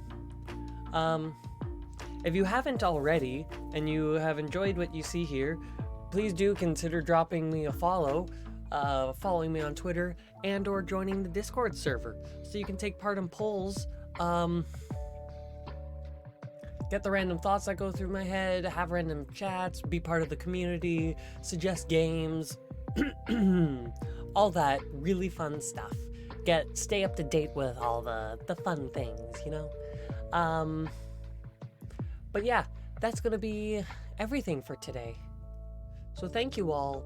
If you haven't already, and you have enjoyed what you see here, please do consider dropping me a follow. following me on Twitter, and or joining the Discord server so you can take part in polls, get the random thoughts that go through my head, have random chats, be part of the community, suggest games, all that really fun stuff. Stay up to date with all the fun things, you know? But yeah, that's gonna be everything for today. So thank you all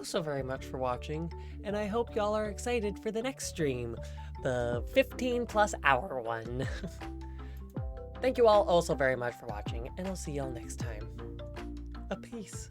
so very much for watching, and I hope y'all are excited for the next stream, the 15+ hour one. Thank you all also very much for watching, and I'll see y'all next time. A peace.